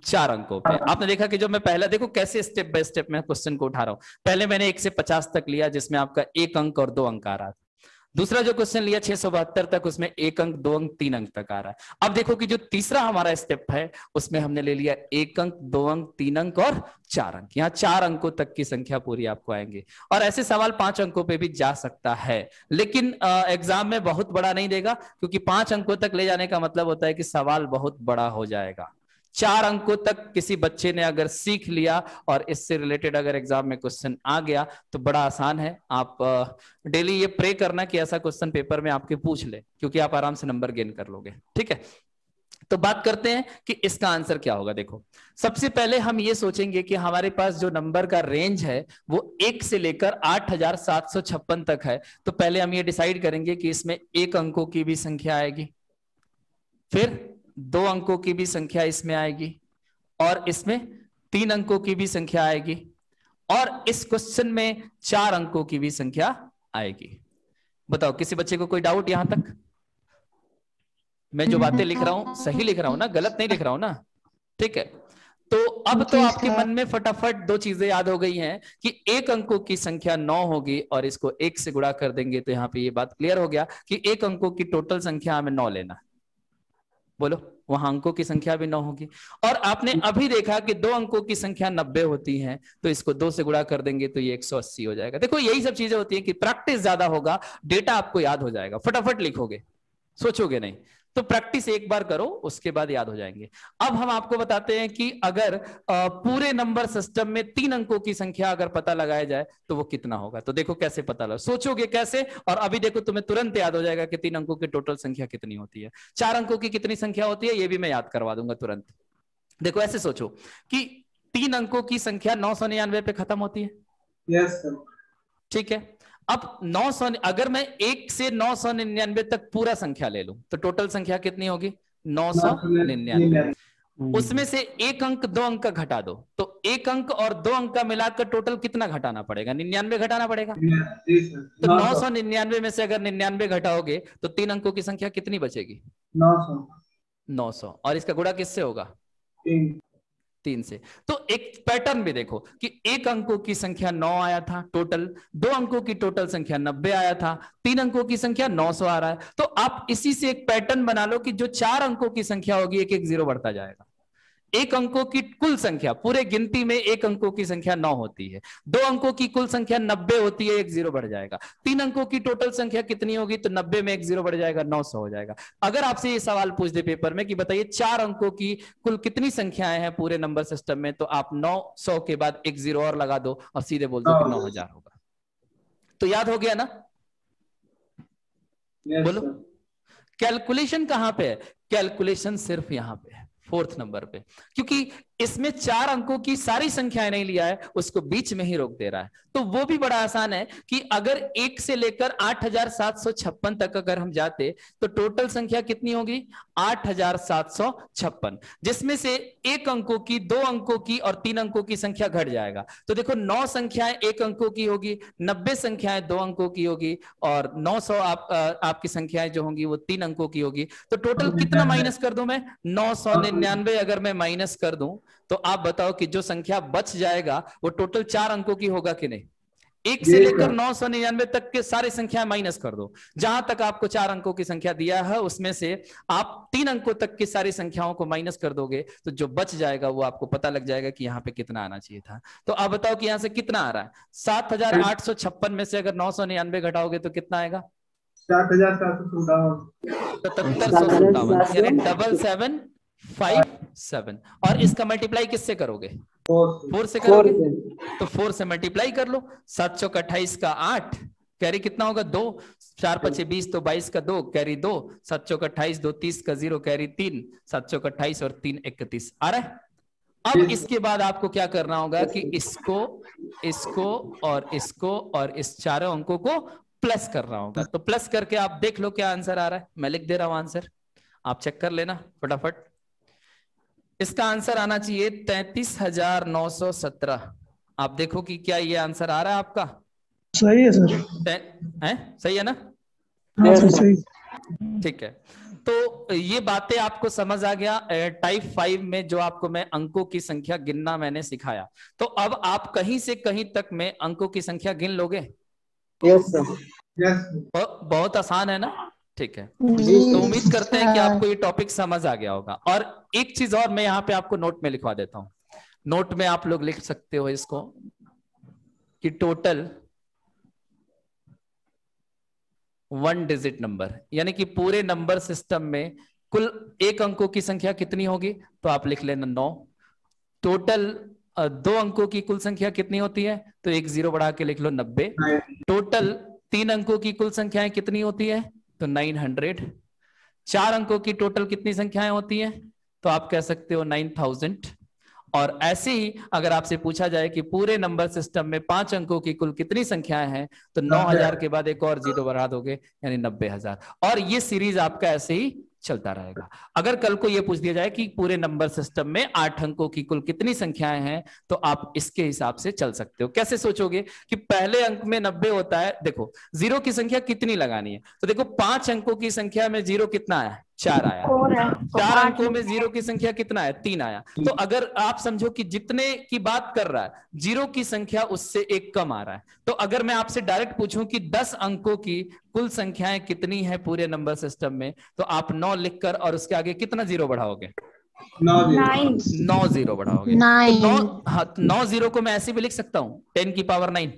4 अंकों पे। आपने देखा कि जो मैं पहला, देखो कैसे स्टेप बाय स्टेप मैं क्वेश्चन को उठा रहा हूं। पहले मैंने 1 से 50 तक लिया, जिसमें आपका 1 अंक और 2 अंक आ रहा था। दूसरा जो क्वेश्चन लिया 672 तक, उसमें 1 अंक, 2 अंक, 3 अंक तक आ रहा है। अब देखो कि जो तीसरा हमारा स्टेप है उसमें हमने ले लिया 1 अंक, 2 अंक, 3 अंक और 4 अंक। यहाँ 4 अंकों तक की संख्या पूरी आपको आएंगे। और ऐसे सवाल 5 अंकों पे भी जा सकता है, लेकिन एग्जाम में बहुत बड़ा नहीं देगा, क्योंकि 5 अंकों तक ले जाने का मतलब होता है कि सवाल बहुत बड़ा हो जाएगा। 4 अंकों तक किसी बच्चे ने अगर सीख लिया और इससे रिलेटेड अगर एग्जाम में क्वेश्चन आ गया तो बड़ा आसान है। आप डेली ये प्रे करना कि ऐसा क्वेश्चन पेपर में आपके पूछ ले, क्योंकि आप आराम से नंबर गेन कर लोगे। ठीक है, तो बात करते हैं कि इसका आंसर क्या होगा। देखो, सबसे पहले हम ये सोचेंगे कि हमारे पास जो नंबर का रेंज है वो 1 से लेकर 8756 तक है। तो पहले हम ये डिसाइड करेंगे कि इसमें 1 अंकों की भी संख्या आएगी, फिर 2 अंकों की भी संख्या इसमें आएगी, और इसमें 3 अंकों की भी संख्या आएगी, और इस क्वेश्चन में 4 अंकों की भी संख्या आएगी। बताओ, किसी बच्चे को कोई डाउट यहां तक? मैं जो बातें लिख रहा हूं सही लिख रहा हूं ना, गलत नहीं लिख रहा हूं ना? ठीक है, तो अब तो आपके मन में फटाफट 2 चीजें याद हो गई हैं कि 1 अंकों की संख्या 9 होगी, और इसको 1 से गुणा कर देंगे तो यहाँ पे ये बात क्लियर हो गया कि 1 अंकों की टोटल संख्या हमें 9 लेना। बोलो, वहां अंकों की संख्या भी 9 होगी। और आपने अभी देखा कि 2 अंकों की संख्या 90 होती है, तो इसको 2 से गुणा कर देंगे तो ये 180 हो जाएगा। देखो, यही सब चीजें होती है कि प्रैक्टिस ज्यादा होगा, डेटा आपको याद हो जाएगा, फटाफट लिखोगे, सोचोगे नहीं। तो प्रैक्टिस एक बार करो, उसके बाद याद हो जाएंगे। अब हम आपको बताते हैं कि अगर पूरे नंबर सिस्टम में 3 अंकों की संख्या अगर पता लगाया जाए तो वो कितना होगा। तो देखो कैसे पता लगा, सोचोगे कैसे, और अभी देखो तुम्हें तुरंत याद हो जाएगा कि 3 अंकों की टोटल संख्या कितनी होती है। 4 अंकों की कितनी संख्या होती है ये भी मैं याद करवा दूंगा तुरंत। देखो, ऐसे सोचो कि 3 अंकों की संख्या 999 पे खत्म होती है। Yes sir. ठीक है, अब 900, अगर मैं 1 से 999 तक पूरा संख्या ले लूं तो टोटल संख्या कितनी होगी? 999। उसमें से 1 अंक 2 अंक का घटा दो, तो 1 अंक और 2 अंक का मिलाकर टोटल कितना घटाना पड़ेगा? 99 घटाना पड़ेगा। तो 999 में से अगर 99 घटाओगे तो 3 अंकों की संख्या कितनी बचेगी? 900। और इसका गुणा किससे होगा? 3 से। तो एक पैटर्न भी देखो कि 1 अंकों की संख्या 9 आया था टोटल, 2 अंकों की टोटल संख्या 90 आया था, 3 अंकों की संख्या 900 आ रहा है। तो आप इसी से एक पैटर्न बना लो कि जो 4 अंकों की संख्या होगी 1-1 0 बढ़ता जाएगा। 1 अंकों की कुल संख्या, पूरे गिनती में 1 अंकों की संख्या 9 होती है, 2 अंकों की कुल संख्या 90 होती है, 1 0 बढ़ जाएगा। 3 अंकों की टोटल संख्या कितनी होगी? तो 90 में 1 0 बढ़ जाएगा, 900 हो जाएगा। अगर आपसे ये सवाल पूछ दे पेपर में कि बताइए 4 अंकों की कुल कितनी संख्याएं हैं पूरे नंबर सिस्टम में, तो आप 900 के बाद 1 0 और लगा दो और सीधे बोल दो कि 9000 होगा। तो याद हो गया ना? बोलो, कैलकुलेशन कहां पे है? कैलकुलेशन सिर्फ यहां पे है, 4th नंबर पे, क्योंकि इसमें 4 अंकों की सारी संख्याएं नहीं लिया है, उसको बीच में ही रोक दे रहा है। तो वो भी बड़ा आसान है कि अगर 1 से लेकर 8756 तक अगर हम जाते तो टोटल संख्या कितनी होगी? 8756, जिसमें से 1 अंकों की, 2 अंकों की और 3 अंकों की संख्या घट जाएगा। तो देखो 9 संख्याएं 1 अंकों की होगी, 90 संख्याएं 2 अंकों की होगी, और 900 आपकी संख्याएं जो होंगी वो 3 अंकों की होगी। तो टोटल कितना माइनस कर दूं मैं? 999 अगर मैं माइनस कर दूं तो आप बताओ कि जो संख्या बच जाएगा वो टोटल 4 अंकों की होगा कि नहीं? 1 से लेकर 999 तक के सारी संख्या माइनस कर दो, जहां तक आपको 4 अंकों की संख्या दिया है उसमें से आप 3 अंकों तक की सारी संख्याओं को माइनस कर दोगे, तो जो बच जाएगा वो आपको पता लग जाएगा कि यहाँ पे कितना आना चाहिए था। तो आप बताओ कि यहाँ से कितना आ रहा है? 7856 में से अगर 999 घटाओगे तो कितना आएगा? 7757, यानी 7757। और इसका मल्टीप्लाई किससे करोगे? 4 से करोगे, तो 4 से मल्टीप्लाई कर लो। 7 चौक 28 का 8, कैरी कितना होगा? 2, 4 5 20, तो 22 का 2, कैरी 2, 7 चौक 28, 2 30 का 0, कैरी 3, 7 चौक 28 और 3 31। आ रहा है? अब इसके बाद आपको क्या करना होगा कि इसको, इसको और इसको और इस चारों अंकों को प्लस कर रहा होगा। तो प्लस करके आप देख लो क्या आंसर आ रहा है। मैं लिख दे रहा हूं आंसर, आप चेक कर लेना फटाफट। इसका आंसर आना चाहिए 33,917। आप देखो कि क्या ये आंसर आ रहा है आपका। सही है सर। है सही है ना? हाँ सर सही। ठीक है, तो ये बातें आपको समझ आ गया। टाइप 5 में जो आपको मैं अंकों की संख्या गिनना मैंने सिखाया, तो अब आप कहीं से कहीं तक में अंकों की संख्या गिन लोगे? Yes sir. बहुत आसान है ना? ठीक है, तो उम्मीद करते हैं कि आपको ये टॉपिक समझ आ गया होगा। और एक चीज और मैं यहाँ पे आपको नोट में लिखवा देता हूँ। नोट में आप लोग लिख सकते हो इसको कि टोटल 1 डिजिट नंबर, यानी कि पूरे नंबर सिस्टम में कुल एक अंकों की संख्या कितनी होगी, तो आप लिख लेना 9। टोटल 2 अंकों की कुल संख्या कितनी होती है, तो एक 0 बढ़ा के लिख लो 90। टोटल 3 अंकों की कुल संख्याएं कितनी होती है, तो 900। 4 अंकों की टोटल कितनी संख्याएं होती हैं, तो आप कह सकते हो 9000। और ऐसे ही अगर आपसे पूछा जाए कि पूरे नंबर सिस्टम में 5 अंकों की कुल कितनी संख्याएं हैं, तो 9000 के बाद एक और 0 बढ़ा दोगे यानी 90,000। और ये सीरीज आपका ऐसे ही चलता रहेगा। अगर कल को ये पूछ दिया जाए कि पूरे नंबर सिस्टम में 8 अंकों की कुल कितनी संख्याएं हैं, तो आप इसके हिसाब से चल सकते हो। कैसे सोचोगे कि पहले अंक में 90 होता है, देखो 0 की संख्या कितनी लगानी है, तो देखो 5 अंकों की संख्या में 0 कितना आया, 4 आया। 4 अंकों में 0 की संख्या कितना है, 3 आया। तो अगर आप समझो कि जितने की बात कर रहा है 0 की संख्या उससे एक कम आ रहा है, तो अगर मैं आपसे डायरेक्ट पूछूं कि 10 अंकों की कुल संख्याएं कितनी है पूरे नंबर सिस्टम में, तो आप 9 लिखकर और उसके आगे कितना 0 बढ़ाओगे, 9 0 बढ़ाओगे। 9 0 को मैं ऐसे भी लिख सकता हूं 10 की पावर 9।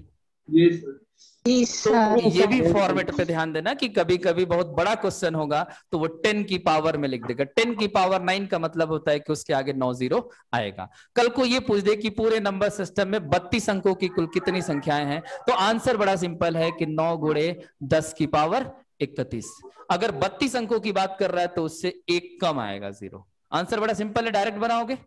तो ये भी फॉर्मेट पे ध्यान देना कि कभी कभी बहुत बड़ा क्वेश्चन होगा तो वो 10 की पावर में लिख देगा। 10 की पावर 9 का मतलब होता है कि उसके आगे 9 0 आएगा। कल को ये पूछ दे कि पूरे नंबर सिस्टम में 32 अंकों की कुल कितनी संख्याएं हैं, तो आंसर बड़ा सिंपल है कि 9 गुणे 10 की पावर 31। अगर 32 अंकों की बात कर रहा है तो उससे एक कम आएगा 0। आंसर बड़ा सिंपल है, डायरेक्ट बनाओगे।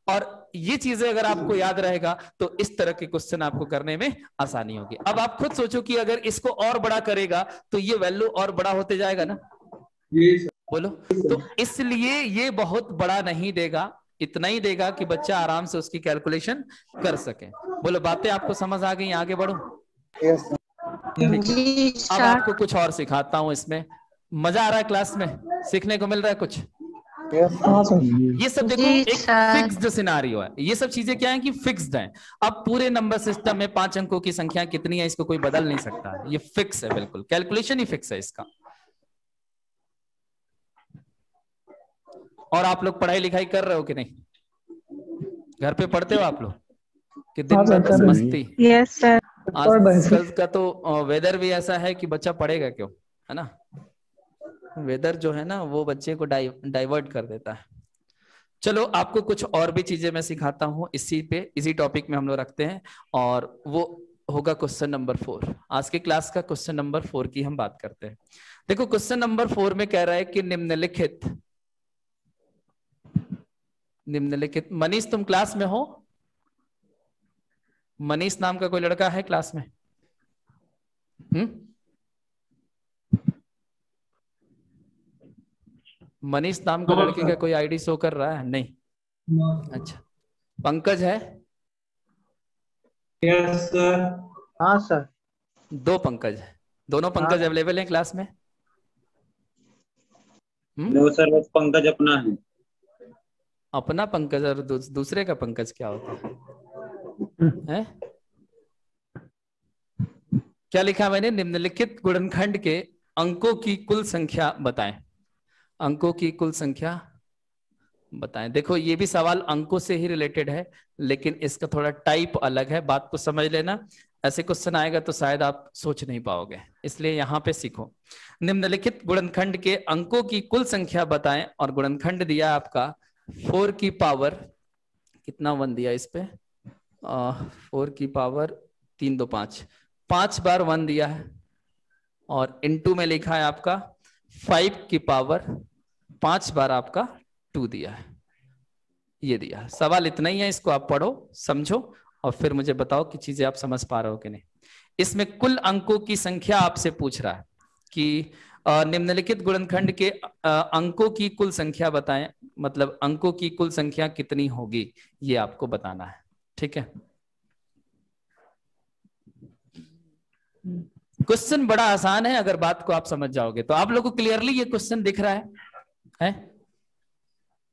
और ये चीजें अगर आपको याद रहेगा तो इस तरह के क्वेश्चन आपको करने में आसानी होगी। अब आप खुद सोचो कि अगर इसको और बड़ा करेगा तो ये वैल्यू और बड़ा होते जाएगा ना, बोलो। तो इसलिए ये बहुत बड़ा नहीं देगा, इतना ही देगा कि बच्चा आराम से उसकी कैलकुलेशन कर सके। बोलो, बातें आपको समझ आ गई, आगे बढ़ो। अब आपको कुछ और सिखाता हूं। इसमें मजा आ रहा है, क्लास में सीखने को मिल रहा है कुछ। ये सब देखो एक फिक्स्ड सिनारियो है। ये सब चीजें क्या है कि फिक्स्ड हैं। अब पूरे नंबर सिस्टम में 5 अंकों की संख्या कितनी है इसको कोई बदल नहीं सकता है, ये फिक्स है, बिल्कुल कैलकुलेशन ही फिक्स है इसका। और आप लोग पढ़ाई लिखाई कर रहे हो कि नहीं, घर पे पढ़ते हो आप लोग कि दिन भर बस मस्ती? Yes sir. आजकल का तो वेदर भी ऐसा है कि बच्चा पढ़ेगा क्यों, है ना। वेदर जो है ना वो बच्चे को डाइवर्ट कर देता है। चलो आपको कुछ और भी चीजें मैं सिखाता हूँ इसी टॉपिक में हम लोग रखते हैं, और वो होगा क्वेश्चन नंबर 4। आज के क्लास का क्वेश्चन नंबर 4 की हम बात करते हैं। देखो क्वेश्चन नंबर 4 में कह रहा है कि निम्नलिखित, मनीष तुम क्लास में हो? मनीष नाम का कोई लड़का है क्लास में? मनीष नाम का लड़के का कोई आईडी शो कर रहा है? नहीं। अच्छा, पंकज है? Yes sir. हाँ सर। 2 पंकज है। दोनों पंकज अवेलेबल हैं क्लास में? नो सर, बस पंकज अपना है। अपना पंकज और दूसरे का पंकज क्या होता है? क्या लिखा मैंने? निम्नलिखित गुणनखंड के अंकों की कुल संख्या बताएं। अंकों की कुल संख्या बताएं। देखो ये भी सवाल अंकों से ही रिलेटेड है, लेकिन इसका थोड़ा टाइप अलग है, बात को समझ लेना। ऐसे क्वेश्चन आएगा तो शायद आप सोच नहीं पाओगे, इसलिए यहां पे सीखो। निम्नलिखित गुणनखंड के अंकों की कुल संख्या बताएं, और गुणनखंड दिया आपका 4 की पावर कितना 1 दिया इस पे, 4 की पावर 3 2 5, 5 बार 1 दिया है, और इनटू में लिखा है आपका 5 की पावर 5 बार आपका 2 दिया है। ये दिया है। सवाल इतना ही है, इसको आप पढ़ो समझो और फिर मुझे बताओ कि चीजें आप समझ पा रहे हो कि नहीं। इसमें कुल अंकों की संख्या आपसे पूछ रहा है कि निम्नलिखित गुणनखंड के अंकों की कुल संख्या बताएं, मतलब अंकों की कुल संख्या कितनी होगी ये आपको बताना है। ठीक है, क्वेश्चन बड़ा आसान है अगर बात को आप समझ जाओगे तो। आप लोगों को क्लियरली ये क्वेश्चन दिख रहा है?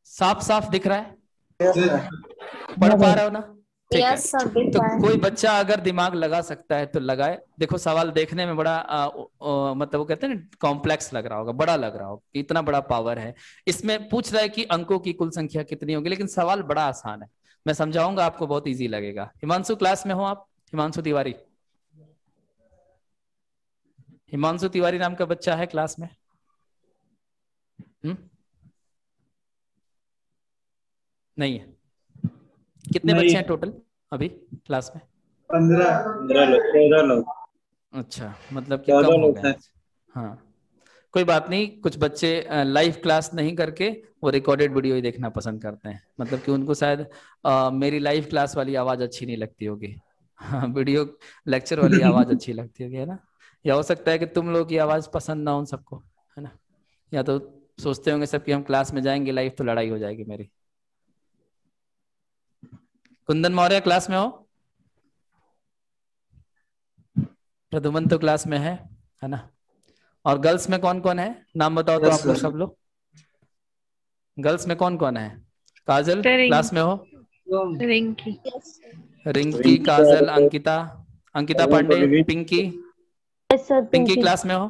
साफ साफ दिख रहा है? पढ़ पा रहे हो ना? ठीक है, तो कोई बच्चा अगर दिमाग लगा सकता है तो लगाए। देखो सवाल देखने में बड़ा मतलब वो कहते हैं ना कॉम्प्लेक्स लग रहा होगा, बड़ा लग रहा होगा, इतना बड़ा पावर है इसमें। पूछ रहा है कि अंकों की कुल संख्या कितनी होगी, लेकिन सवाल बड़ा आसान है। मैं समझाऊंगा आपको, बहुत इजी लगेगा। हिमांशु क्लास में हो आप? हिमांशु तिवारी, हिमांशु तिवारी नाम का बच्चा है क्लास में? नहीं है? कितने बच्चे हैं टोटल अभी क्लास में? 15 लोग। अच्छा, मतलब कि कम हो गए। हाँ, कोई बात नहीं। कुछ बच्चे लाइव क्लास नहीं करके वो रिकॉर्डेड वीडियो ही देखना पसंद करते हैं, मतलब कि उनको शायद मेरी लाइव क्लास वाली आवाज अच्छी नहीं लगती होगी। हाँ, वीडियो लेक्चर वाली आवाज अच्छी लगती होगी, है ना? या हो सकता है कि तुम लोग की आवाज पसंद ना हो सबको, है ना? या तो सोचते होंगे सब कि हम क्लास में जाएंगे लाइव तो लड़ाई हो जाएगी मेरी। कुंदन मौर्य क्लास में हो? प्रदुमन तो क्लास में है ना? और गर्ल्स में कौन कौन है? नाम बताओ तो आप लोग सब लोग। गर्ल्स में कौन कौन है? काजल क्लास में हो? रिंकी, काजल, अंकिता पांडे, पिंकी। पिंकी क्लास में हो?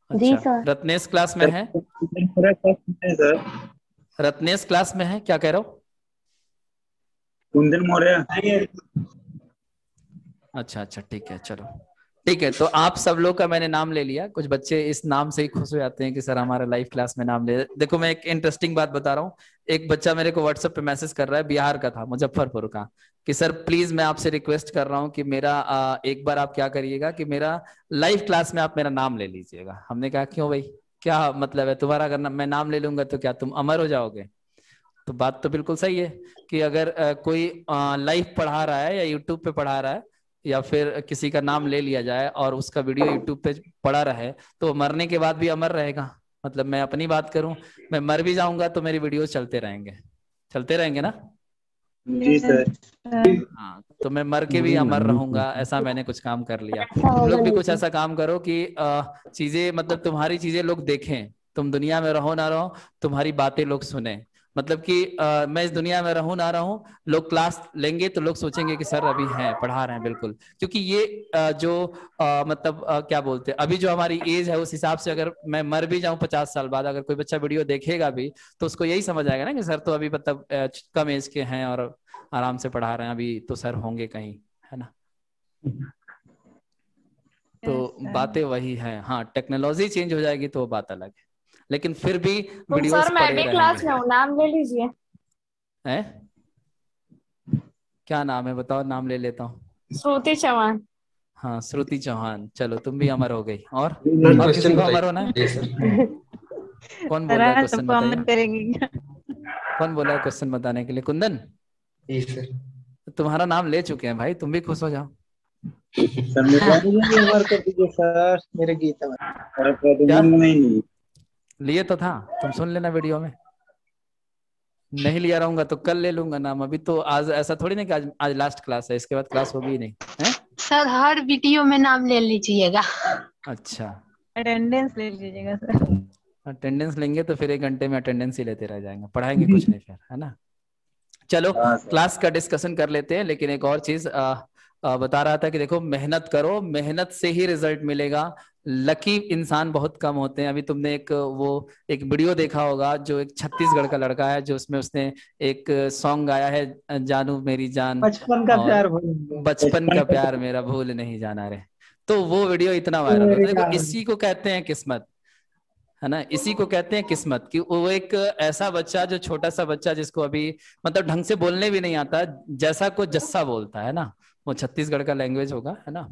अच्छा, रत्नेश क्लास में है? रत्नेश क्लास में है? क्या कह रहे हो? कुंदन मौर्य। अच्छा, ठीक है, चलो ठीक है। तो आप सब लोग का मैंने नाम ले लिया। कुछ बच्चे इस नाम से ही खुश हो जाते हैं कि सर हमारा लाइव क्लास में नाम ले। देखो मैं एक इंटरेस्टिंग बात बता रहा हूँ। एक बच्चा मेरे को व्हाट्सएप पे मैसेज कर रहा है, बिहार का था, मुजफ्फरपुर का, कि सर प्लीज मैं आपसे रिक्वेस्ट कर रहा हूँ कि मेरा एक बार आप क्या करिएगा कि मेरा लाइव क्लास में आप मेरा नाम ले लीजिएगा। हमने कहा क्यों भाई, क्या मतलब है तुम्हारा? अगर मैं नाम ले लूंगा तो क्या तुम अमर हो जाओगे? तो बात तो बिल्कुल सही है कि अगर कोई लाइव पढ़ा रहा है या यूट्यूब पे पढ़ा रहा है या फिर किसी का नाम ले लिया जाए और उसका वीडियो यूट्यूब पे पड़ा रहे तो मरने के बाद भी अमर रहेगा। मतलब मैं अपनी बात करूं, मैं मर भी जाऊंगा तो मेरी वीडियोस चलते रहेंगे ना? जी सर। हाँ, तो मैं मर के भी अमर रहूंगा, ऐसा मैंने कुछ काम कर लिया। तुम लोग भी कुछ ऐसा काम करो कि चीजें, मतलब तुम्हारी चीजें लोग देखें। तुम दुनिया में रहो ना रहो, तुम्हारी बातें लोग सुने। मतलब कि मैं इस दुनिया में रहूं ना रहूं, लोग क्लास लेंगे तो लोग सोचेंगे कि सर अभी हैं, पढ़ा रहे हैं। बिल्कुल, क्योंकि ये जो मतलब क्या बोलते हैं, अभी जो हमारी एज है उस हिसाब से अगर मैं मर भी जाऊं 50 साल बाद, अगर कोई बच्चा वीडियो देखेगा भी तो उसको यही समझ आएगा ना कि सर तो अभी मतलब कम एज के हैं और आराम से पढ़ा रहे हैं, अभी तो सर होंगे कहीं, है ना? तो बातें वही है। हाँ, टेक्नोलॉजी चेंज हो जाएगी तो वो बात अलग है, लेकिन फिर भी वीडियोस सर मैं भी क्लास में हूँ, नाम ले लीजिए। हैं? क्या नाम है बताओ, नाम ले लेता हूँ। श्रुति चौहान। हाँ, श्रुति चौहान, चलो तुम भी अमर हो गई। और किसी को अमर होना है? कौन बोल रहा है क्वेश्चन बताइए? कौन बोला है क्वेश्चन बताने के लिए? कुंदन, तुम्हारा नाम ले चुके हैं भाई, तुम भी खुश हो जाओ। सर मेरे गीत नहीं लिए तो था, तुम सुन लेना वीडियो में। नहीं लिया रहूंगा तो कल ले लूंगा नाम। अभी तो आज ऐसा थोड़ी ना कि आज लास्ट क्लास है, इसके बाद क्लास होगी ही नहीं है? सर हर वीडियो में नाम ले लीजिएगा। अच्छा, अटेंडेंस ले लीजिएगा सर। अटेंडेंस लेंगे तो फिर 1 घंटे में अटेंडेंस ही लेते रह जाएंगे, पढ़ाएंगे कुछ नहीं फिर, है ना? चलो क्लास का डिस्कशन कर लेते हैं। लेकिन एक और चीज बता रहा था कि देखो, मेहनत करो, मेहनत से ही रिजल्ट मिलेगा। लकी इंसान बहुत कम होते हैं। अभी तुमने एक वीडियो देखा होगा जो एक छत्तीसगढ़ का लड़का है, जो उसमें उसने एक सॉन्ग गाया है, जानू मेरी जान, बचपन का प्यार बचपन का प्यार मेरा भूल नहीं जाना रे। तो वो वीडियो इतना वायरल होता है। देखो, इसी को कहते हैं किस्मत, है ना? इसी को कहते हैं किस्मत कि वो एक ऐसा बच्चा, जो छोटा सा बच्चा जिसको अभी मतलब ढंग से बोलने भी नहीं आता, जैसा को जस्सा बोलता है ना, वो छत्तीसगढ़ का लैंग्वेज होगा, है ना?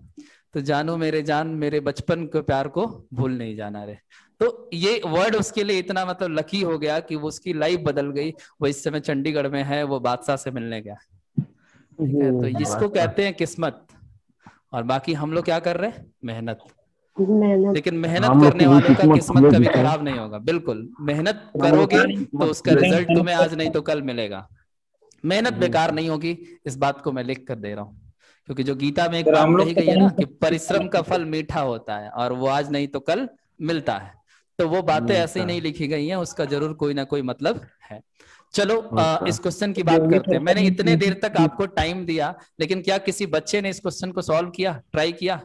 तो जानू मेरे जान, मेरे बचपन के प्यार को भूल नहीं जाना रे। तो ये वर्ड उसके लिए इतना मतलब लकी हो गया कि वो उसकी लाइफ बदल गई। वो इस समय चंडीगढ़ में है, वो बादशाह से मिलने गया। ठीक है, तो इसको कहते हैं किस्मत। और बाकी हम लोग क्या कर रहे हैं, मेहनत। मेहनत। लेकिन मेहनत करने वालों का किस्मत कभी खराब नहीं होगा। बिल्कुल मेहनत करोगे तो उसका रिजल्ट तुम्हें आज नहीं तो कल मिलेगा। मेहनत बेकार नहीं होगी, इस बात को मैं लिख कर दे रहा हूँ, क्योंकि जो गीता में एक बात कही गई है ना कि परिश्रम का फल मीठा होता है और वो आज नहीं तो कल मिलता है, तो वो बातें ऐसे ही नहीं लिखी गई हैं, उसका जरूर कोई ना कोई मतलब है। चलो इस क्वेश्चन की बात करते हैं। मैंने इतने देर तक आपको टाइम दिया, लेकिन क्या किसी बच्चे ने इस क्वेश्चन को सॉल्व किया, ट्राई किया?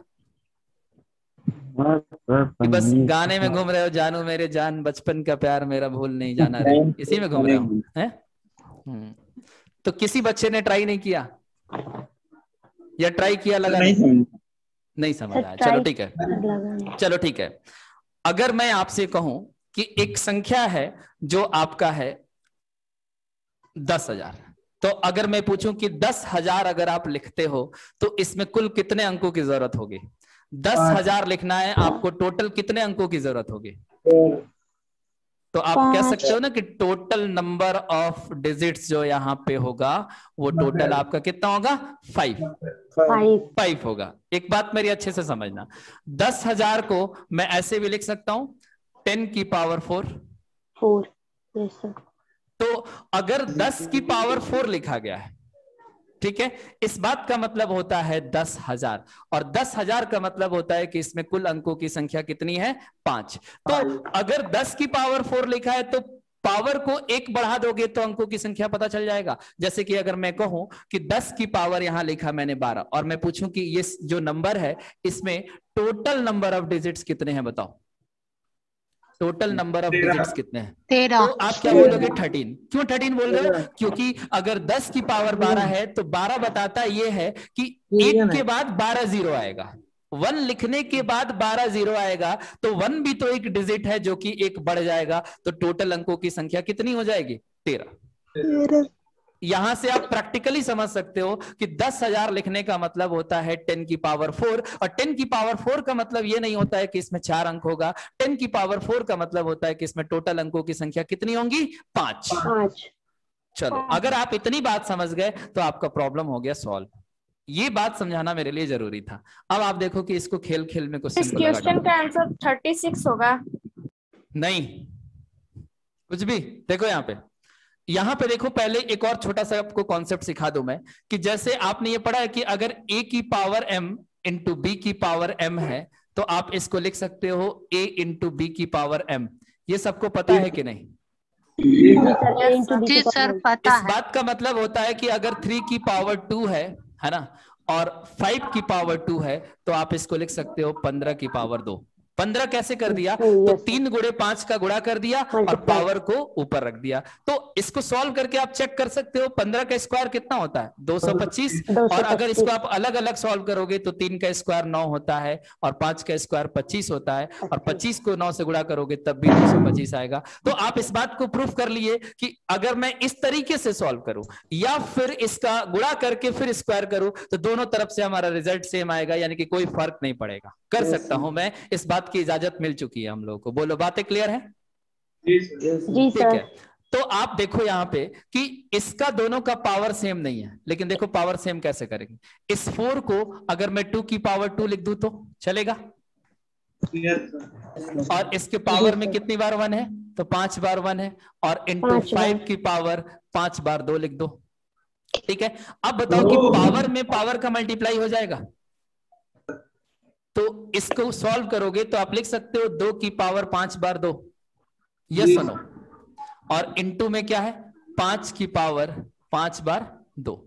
कि बस गाने में घूम रहे हो, जानू मेरे जान बचपन का प्यार मेरा भूल नहीं जाना रे, इसी में घूम रहे हो हैं? तो किसी बच्चे ने ट्राई नहीं किया या ट्राई किया लगा नहीं समझ आया? चलो ठीक है, चलो ठीक है। अगर मैं आपसे कहूं कि एक संख्या है जो आपका है 10,000, तो अगर मैं पूछूं कि 10,000 अगर आप लिखते हो तो इसमें कुल कितने अंकों की जरूरत होगी? 10,000 लिखना है आपको, टोटल कितने अंकों की जरूरत होगी? तो आप कह सकते हो ना कि टोटल नंबर ऑफ डिजिट्स जो यहाँ पे होगा वो टोटल आपका कितना होगा? 5 होगा। एक बात मेरी अच्छे से समझना, 10,000 को मैं ऐसे भी लिख सकता हूं 10 की पावर 4। तो अगर 10 की पावर 4 लिखा गया है, ठीक है, इस बात का मतलब होता है 10,000, और 10,000 का मतलब होता है कि इसमें कुल अंकों की संख्या कितनी है? 5। तो अगर 10 की पावर 4 लिखा है तो पावर को 1 बढ़ा दोगे तो अंकों की संख्या पता चल जाएगा। जैसे कि अगर मैं कहूं कि 10 की पावर यहां लिखा मैंने 12, और मैं पूछूं कि ये जो नंबर है इसमें टोटल नंबर ऑफ डिजिट्स कितने हैं, बताओ टोटल नंबर ऑफ डिजिट्स कितने हैं? 13। तो आप क्या बोलोगे? 13। क्यों 13 बोल रहे हो? क्योंकि अगर 10 की पावर 12 है तो 12 बताता ये है कि 1 के बाद 12 जीरो आएगा, 1 लिखने के बाद 12 जीरो आएगा, तो 1 भी तो एक डिजिट है जो कि 1 बढ़ जाएगा, तो टोटल अंकों की संख्या कितनी हो जाएगी? 13। यहां से आप प्रैक्टिकली समझ सकते हो कि 10,000 लिखने का मतलब होता है 10 की पावर 4, और 10 की पावर 4 का मतलब ये नहीं होता है कि इसमें 4 अंक होगा। 10 की पावर 4 का मतलब होता है कि इसमें टोटल अंकों की संख्या कितनी होंगी? 5। चलो, अगर आप इतनी बात समझ गए तो आपका प्रॉब्लम हो गया सॉल्व। ये बात समझाना मेरे लिए जरूरी था। अब आप देखो कि इसको खेल खेल में क्वेश्चन का आंसर 36 होगा। नहीं, कुछ भी देखो यहाँ पे देखो, पहले एक और छोटा सा आपको कॉन्सेप्ट सिखा दूं मैं, कि जैसे आपने ये पढ़ा है कि अगर a की पावर m इंटू b की पावर m है, तो आप इसको लिख सकते हो a इंटू b की पावर m। ये सबको पता है कि नहीं? जी सर, पता है। इस बात का मतलब होता है कि अगर 3 की पावर 2 है ना, और 5 की पावर 2 है, तो आप इसको लिख सकते हो 15 की पावर 2। 15 कैसे कर दिया? तो 3 गुणे 5 का गुणा कर दिया और पावर को ऊपर रख दिया। तो इसको सॉल्व करके आप चेक कर सकते हो 15 का स्क्वायर कितना होता है? 225। और अगर इसको आप अलग अलग सॉल्व करोगे तो 3 का स्क्वायर 9 होता है, और 5 का स्क्वायर 25 होता है, और 25 को 9 से गुणा करोगे तब भी 225 आएगा। तो आप इस बात को प्रूफ कर लिए कि अगर मैं इस तरीके से सॉल्व करूं या फिर इसका गुणा करके फिर स्क्वायर करूं तो दोनों तरफ से हमारा रिजल्ट सेम आएगा, यानी कि कोई फर्क नहीं पड़ेगा। कर सकता हूं मैं, इस बात की इजाजत मिल चुकी है हम लोगों को। बोलो, बातें क्लियर है? जी ठीक है। तो आप देखो यहाँ पे कि इसका दोनों का पावर सेम नहीं है, लेकिन देखो पावर सेम कैसे करेंगे। इस 4 को अगर मैं 2 की पावर 2 लिख दूं तो चलेगा? और इसके पावर में कितनी बार 1 है? तो 5 बार 1 है, और इंटू 5 की पावर 5 बार 2 लिख दो। ठीक है, अब बताओ कि पावर में पावर का मल्टीप्लाई हो जाएगा? तो इसको सॉल्व करोगे तो आप लिख सकते हो 2 की पावर 5 बार 2, यस और नो? और इनटू में क्या है? 5 की पावर 5 बार 2।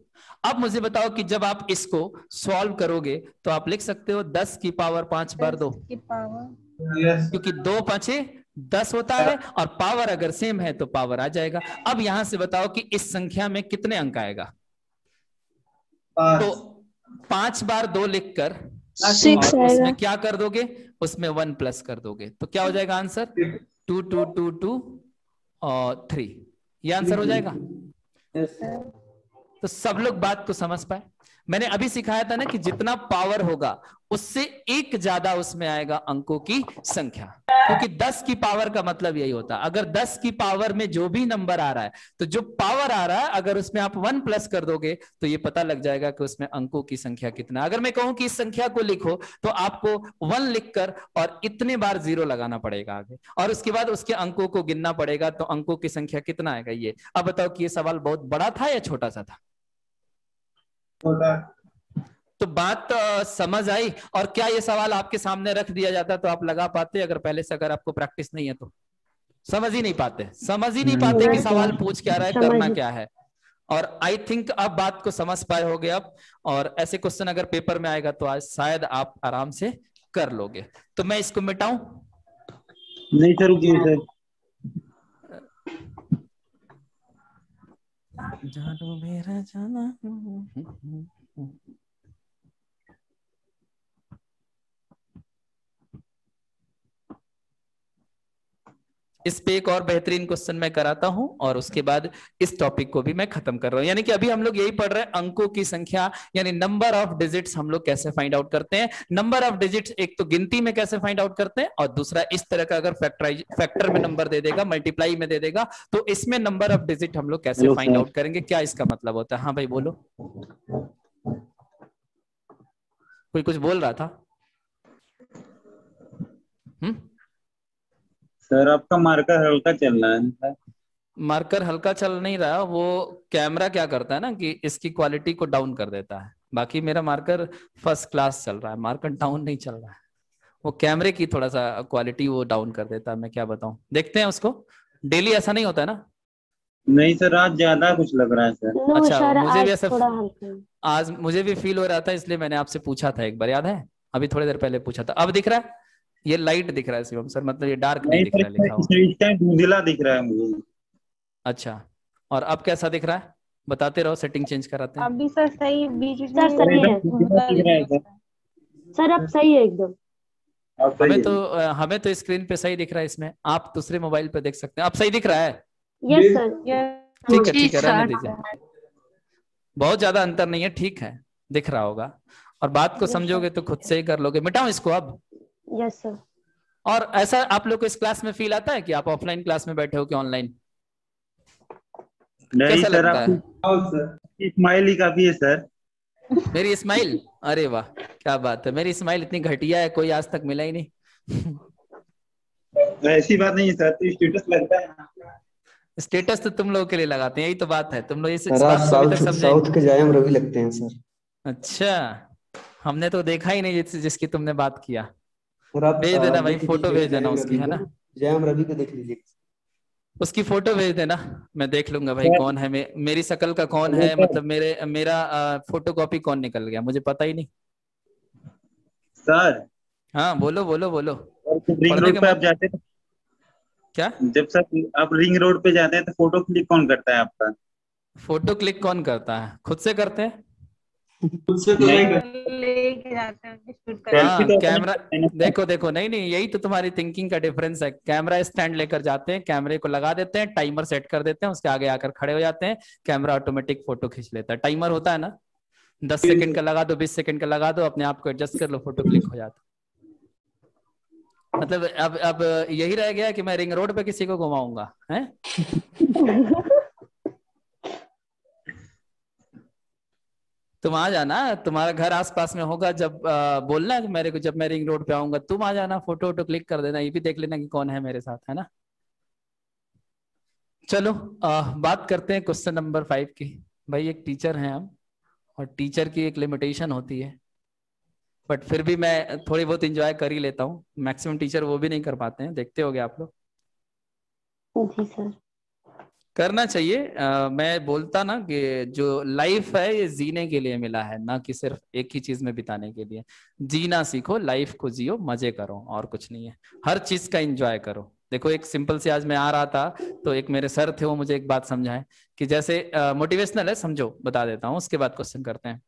अब मुझे बताओ कि जब आप इसको सॉल्व करोगे तो आप लिख सकते हो 10 की पावर 5 बार 2, क्योंकि 2 5 10 होता है, और पावर अगर सेम है तो पावर आ जाएगा। अब यहां से बताओ कि इस संख्या में कितने अंक आएगा? तो 5 बार 2 लिखकर उसमें क्या कर दोगे? उसमें 1 प्लस कर दोगे, तो क्या हो जाएगा आंसर? 2 2 2 2 और 3, ये आंसर हो जाएगा। तो सब लोग बात को समझ पाए? मैंने अभी सिखाया था ना कि जितना पावर होगा उससे एक ज्यादा उसमें आएगा अंकों की संख्या, क्योंकि 10 की पावर का मतलब यही होता है। अगर 10 की पावर में जो भी नंबर आ रहा है, तो जो पावर आ रहा है अगर उसमें आप 1 प्लस कर दोगे तो ये पता लग जाएगा कि उसमें अंकों की संख्या कितना है। अगर मैं कहूं कि इस संख्या को लिखो तो आपको 1 लिखकर और इतने बार 0 लगाना पड़ेगा आगे, और उसके बाद उसके अंकों को गिनना पड़ेगा, तो अंकों की संख्या कितना आएगा ये। अब बताओ कि ये सवाल बहुत बड़ा था या छोटा सा था? छोटा। तो बात समझ आई। और क्या ये सवाल आपके सामने रख दिया जाता तो आप लगा पाते? अगर पहले से अगर आपको प्रैक्टिस नहीं है तो समझ ही नहीं पाते, कि सवाल पूछ क्या रहा है, करना क्या है। और आई थिंक अब बात को समझ पाए होगे अब, और ऐसे क्वेश्चन अगर पेपर में आएगा तो आज शायद आप आराम से कर लोगे। तो मैं इसको मिटाऊं? नहीं सर, रुकिए सर। जानो मेरा जाना। इस पे एक और बेहतरीन क्वेश्चन मैं कराता हूं और उसके बाद इस टॉपिक को भी मैं खत्म कर रहा हूं। यानी कि अभी हम लोग यही पढ़ रहे हैं, अंकों की संख्या यानी नंबर ऑफ डिजिट्स हम लोग कैसे फाइंड आउट करते हैं। नंबर ऑफ डिजिट्स एक तो गिनती में कैसे फाइंड आउट करते हैं, और दूसरा इस तरह का अगर फैक्टर में नंबर दे देगा, मल्टीप्लाई में दे देगा, तो इसमें नंबर ऑफ डिजिट हम लोग कैसे फाइंड आउट करेंगे, क्या इसका मतलब होता है। हाँ भाई बोलो, कोई कुछ बोल रहा था? सर आपका मार्कर हल्का चल रहा है। मार्कर हल्का चल नहीं रहा, वो कैमरा क्या करता है ना कि इसकी क्वालिटी को डाउन कर देता है। बाकी मेरा मार्कर फर्स्ट क्लास चल रहा है, मार्कर डाउन नहीं चल रहा है। वो कैमरे की थोड़ा सा क्वालिटी वो डाउन कर देता है, मैं क्या बताऊं। देखते हैं उसको, डेली ऐसा नहीं होता है ना? नहीं सर, आज ज्यादा कुछ लग रहा है सर। अच्छा, मुझे भी ऐसा आज मुझे भी फील हो रहा था, इसलिए मैंने आपसे पूछा था एक बार, याद है? अभी थोड़ी देर पहले पूछा था। अब दिख रहा है? ये लाइट दिख रहा है शिवम सर, मतलब ये डार्क नहीं दिख रहा है लिखा हुआ। धुंधला दिख रहा है मुझे। अच्छा, और अब कैसा दिख रहा है? बताते रहो, सेटिंग चेंज कराते हैं। अभी सर सही, बीच में सर सही है सर, अब सही है एकदम। हमें तो स्क्रीन पे सही दिख रहा है, इसमें आप दूसरे मोबाइल पे देख सकते हैं। अब सही दिख रहा है? Yes sir. ठीक है, रहने दीजिए, बहुत ज्यादा अंतर नहीं है, ठीक है, दिख रहा होगा। और बात को समझोगे तो खुद से ही कर लोगे। मिटाऊं इसको अब? Yes sir. और ऐसा आप लोग को इस क्लास में फील आता है कि आप ऑफलाइन क्लास में बैठे हो कि ऑनलाइन? कैसा लगता है? स्माइल ही काफी है सर। मेरी स्माइल? अरे वाह, क्या बात है, मेरी स्माइल इतनी घटिया है, कोई आज तक मिला ही नहीं। ऐसी बात नहीं है सर, तो स्टेटस लगता है। स्टेटस तो तुम लोगों के लिए लगाते हैं, यही तो बात है। तुम लोग इस साउथ के जयम रवि लगते हैं सर। अच्छा, हमने तो देखा ही नहीं जिसकी तुमने बात किया। भेज देना भाई, फोटो भेज देना उसकी, है ना? जयम रवि को देख लीजिए, उसकी फोटो भेज देना, मैं देख लूंगा भाई कौन है, मेरी शक्ल का कौन है, मतलब मेरा फोटो कॉपी कौन निकल गया, मुझे पता ही नहीं सर। हाँ बोलो बोलो बोलो। रिंग रोड पे आप जाते हैं क्या? जब सर आप रिंग रोड पे जाते हैं तो फोटो क्लिक कौन करता है आपका? फोटो क्लिक कौन करता है? खुद से करते हैं? खुद से तो लेके जाते हैं, शूट हाँ, कैमरा देखो देखो, नहीं नहीं, यही तो तुम्हारी थिंकिंग का डिफरेंस है। कैमरा स्टैंड लेकर जाते हैं, कैमरे को लगा देते हैं, टाइमर सेट कर देते हैं, उसके आगे आकर खड़े हो जाते हैं, कैमरा ऑटोमेटिक फोटो खींच लेता है। टाइमर होता है ना, 10 सेकंड का लगा दो, 20 सेकंड का लगा दो, अपने आप को एडजस्ट कर लो, फोटो क्लिक हो जाता। मतलब अब यही रह गया कि मैं रिंग रोड पे किसी को घुमाऊंगा, हैं? तुम आ जाना, तुम्हारा घर आसपास में होगा, जब बोलना कि मेरे को, जब मैं रिंग रोड पे आऊंगा तुम आ जाना, फोटो वोटो क्लिक कर देना, ये भी देख लेना कि कौन है मेरे साथ, है ना? चलो बात करते हैं क्वेश्चन नंबर 5 की। भाई एक टीचर हैं हम, और टीचर की एक लिमिटेशन होती है, बट फिर भी मैं थोड़ी बहुत एंजॉय कर ही लेता हूँ। मैक्सिमम टीचर वो भी नहीं कर पाते हैं, देखते होगे आप लोग। जी सर। करना चाहिए। मैं बोलता ना कि जो लाइफ है ये जीने के लिए मिला है, ना कि सिर्फ एक ही चीज में बिताने के लिए। जीना सीखो, लाइफ को जियो, मजे करो, और कुछ नहीं है। हर चीज का एंजॉय करो। देखो एक सिंपल से, आज मैं आ रहा था तो एक मेरे सर थे, वो मुझे एक बात समझाए कि जैसे मोटिवेशनल है, समझो, बता देता हूँ, उसके बाद क्वेश्चन करते हैं।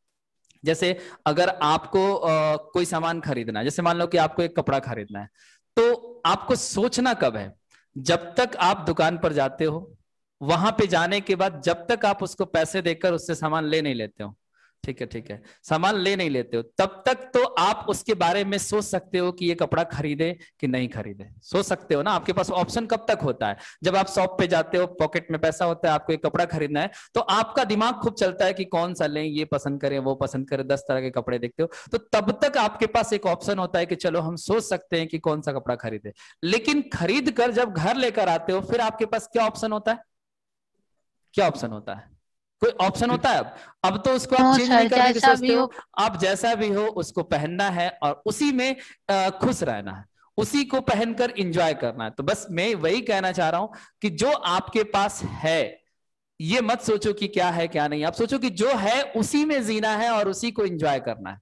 जैसे अगर आपको कोई सामान खरीदना है, जैसे मान लो कि आपको एक कपड़ा खरीदना है, तो आपको सोचना कब है? जब तक आप दुकान पर जाते हो, वहां पे जाने के बाद जब तक आप उसको पैसे देकर उससे सामान ले नहीं लेते हो, ठीक है, ठीक है, सामान ले नहीं लेते हो तब तक तो आप उसके बारे में सोच सकते हो कि ये कपड़ा खरीदे कि नहीं खरीदे, सोच सकते हो ना। आपके पास ऑप्शन कब तक होता है? जब आप शॉप पे जाते हो, पॉकेट में पैसा होता है, आपको एक कपड़ा खरीदना है, तो आपका दिमाग खूब चलता है कि कौन सा लें, ये पसंद करें, वो पसंद करें, 10 तरह के कपड़े देखते हो, तो तब तक आपके पास एक ऑप्शन होता है कि चलो हम सोच सकते हैं कि कौन सा कपड़ा खरीदे। लेकिन खरीद कर जब घर लेकर आते हो, फिर आपके पास क्या ऑप्शन होता है? क्या ऑप्शन होता है? कोई ऑप्शन होता है? अब तो उसको आप चेंज नहीं करने की सोचते हो, आप जैसा भी हो उसको पहनना है और उसी में खुश रहना है, उसी को पहनकर एंजॉय करना है। तो बस मैं वही कहना चाह रहा हूं कि जो आपके पास है, ये मत सोचो कि क्या है क्या नहीं, आप सोचो कि जो है उसी में जीना है और उसी को एंजॉय करना है।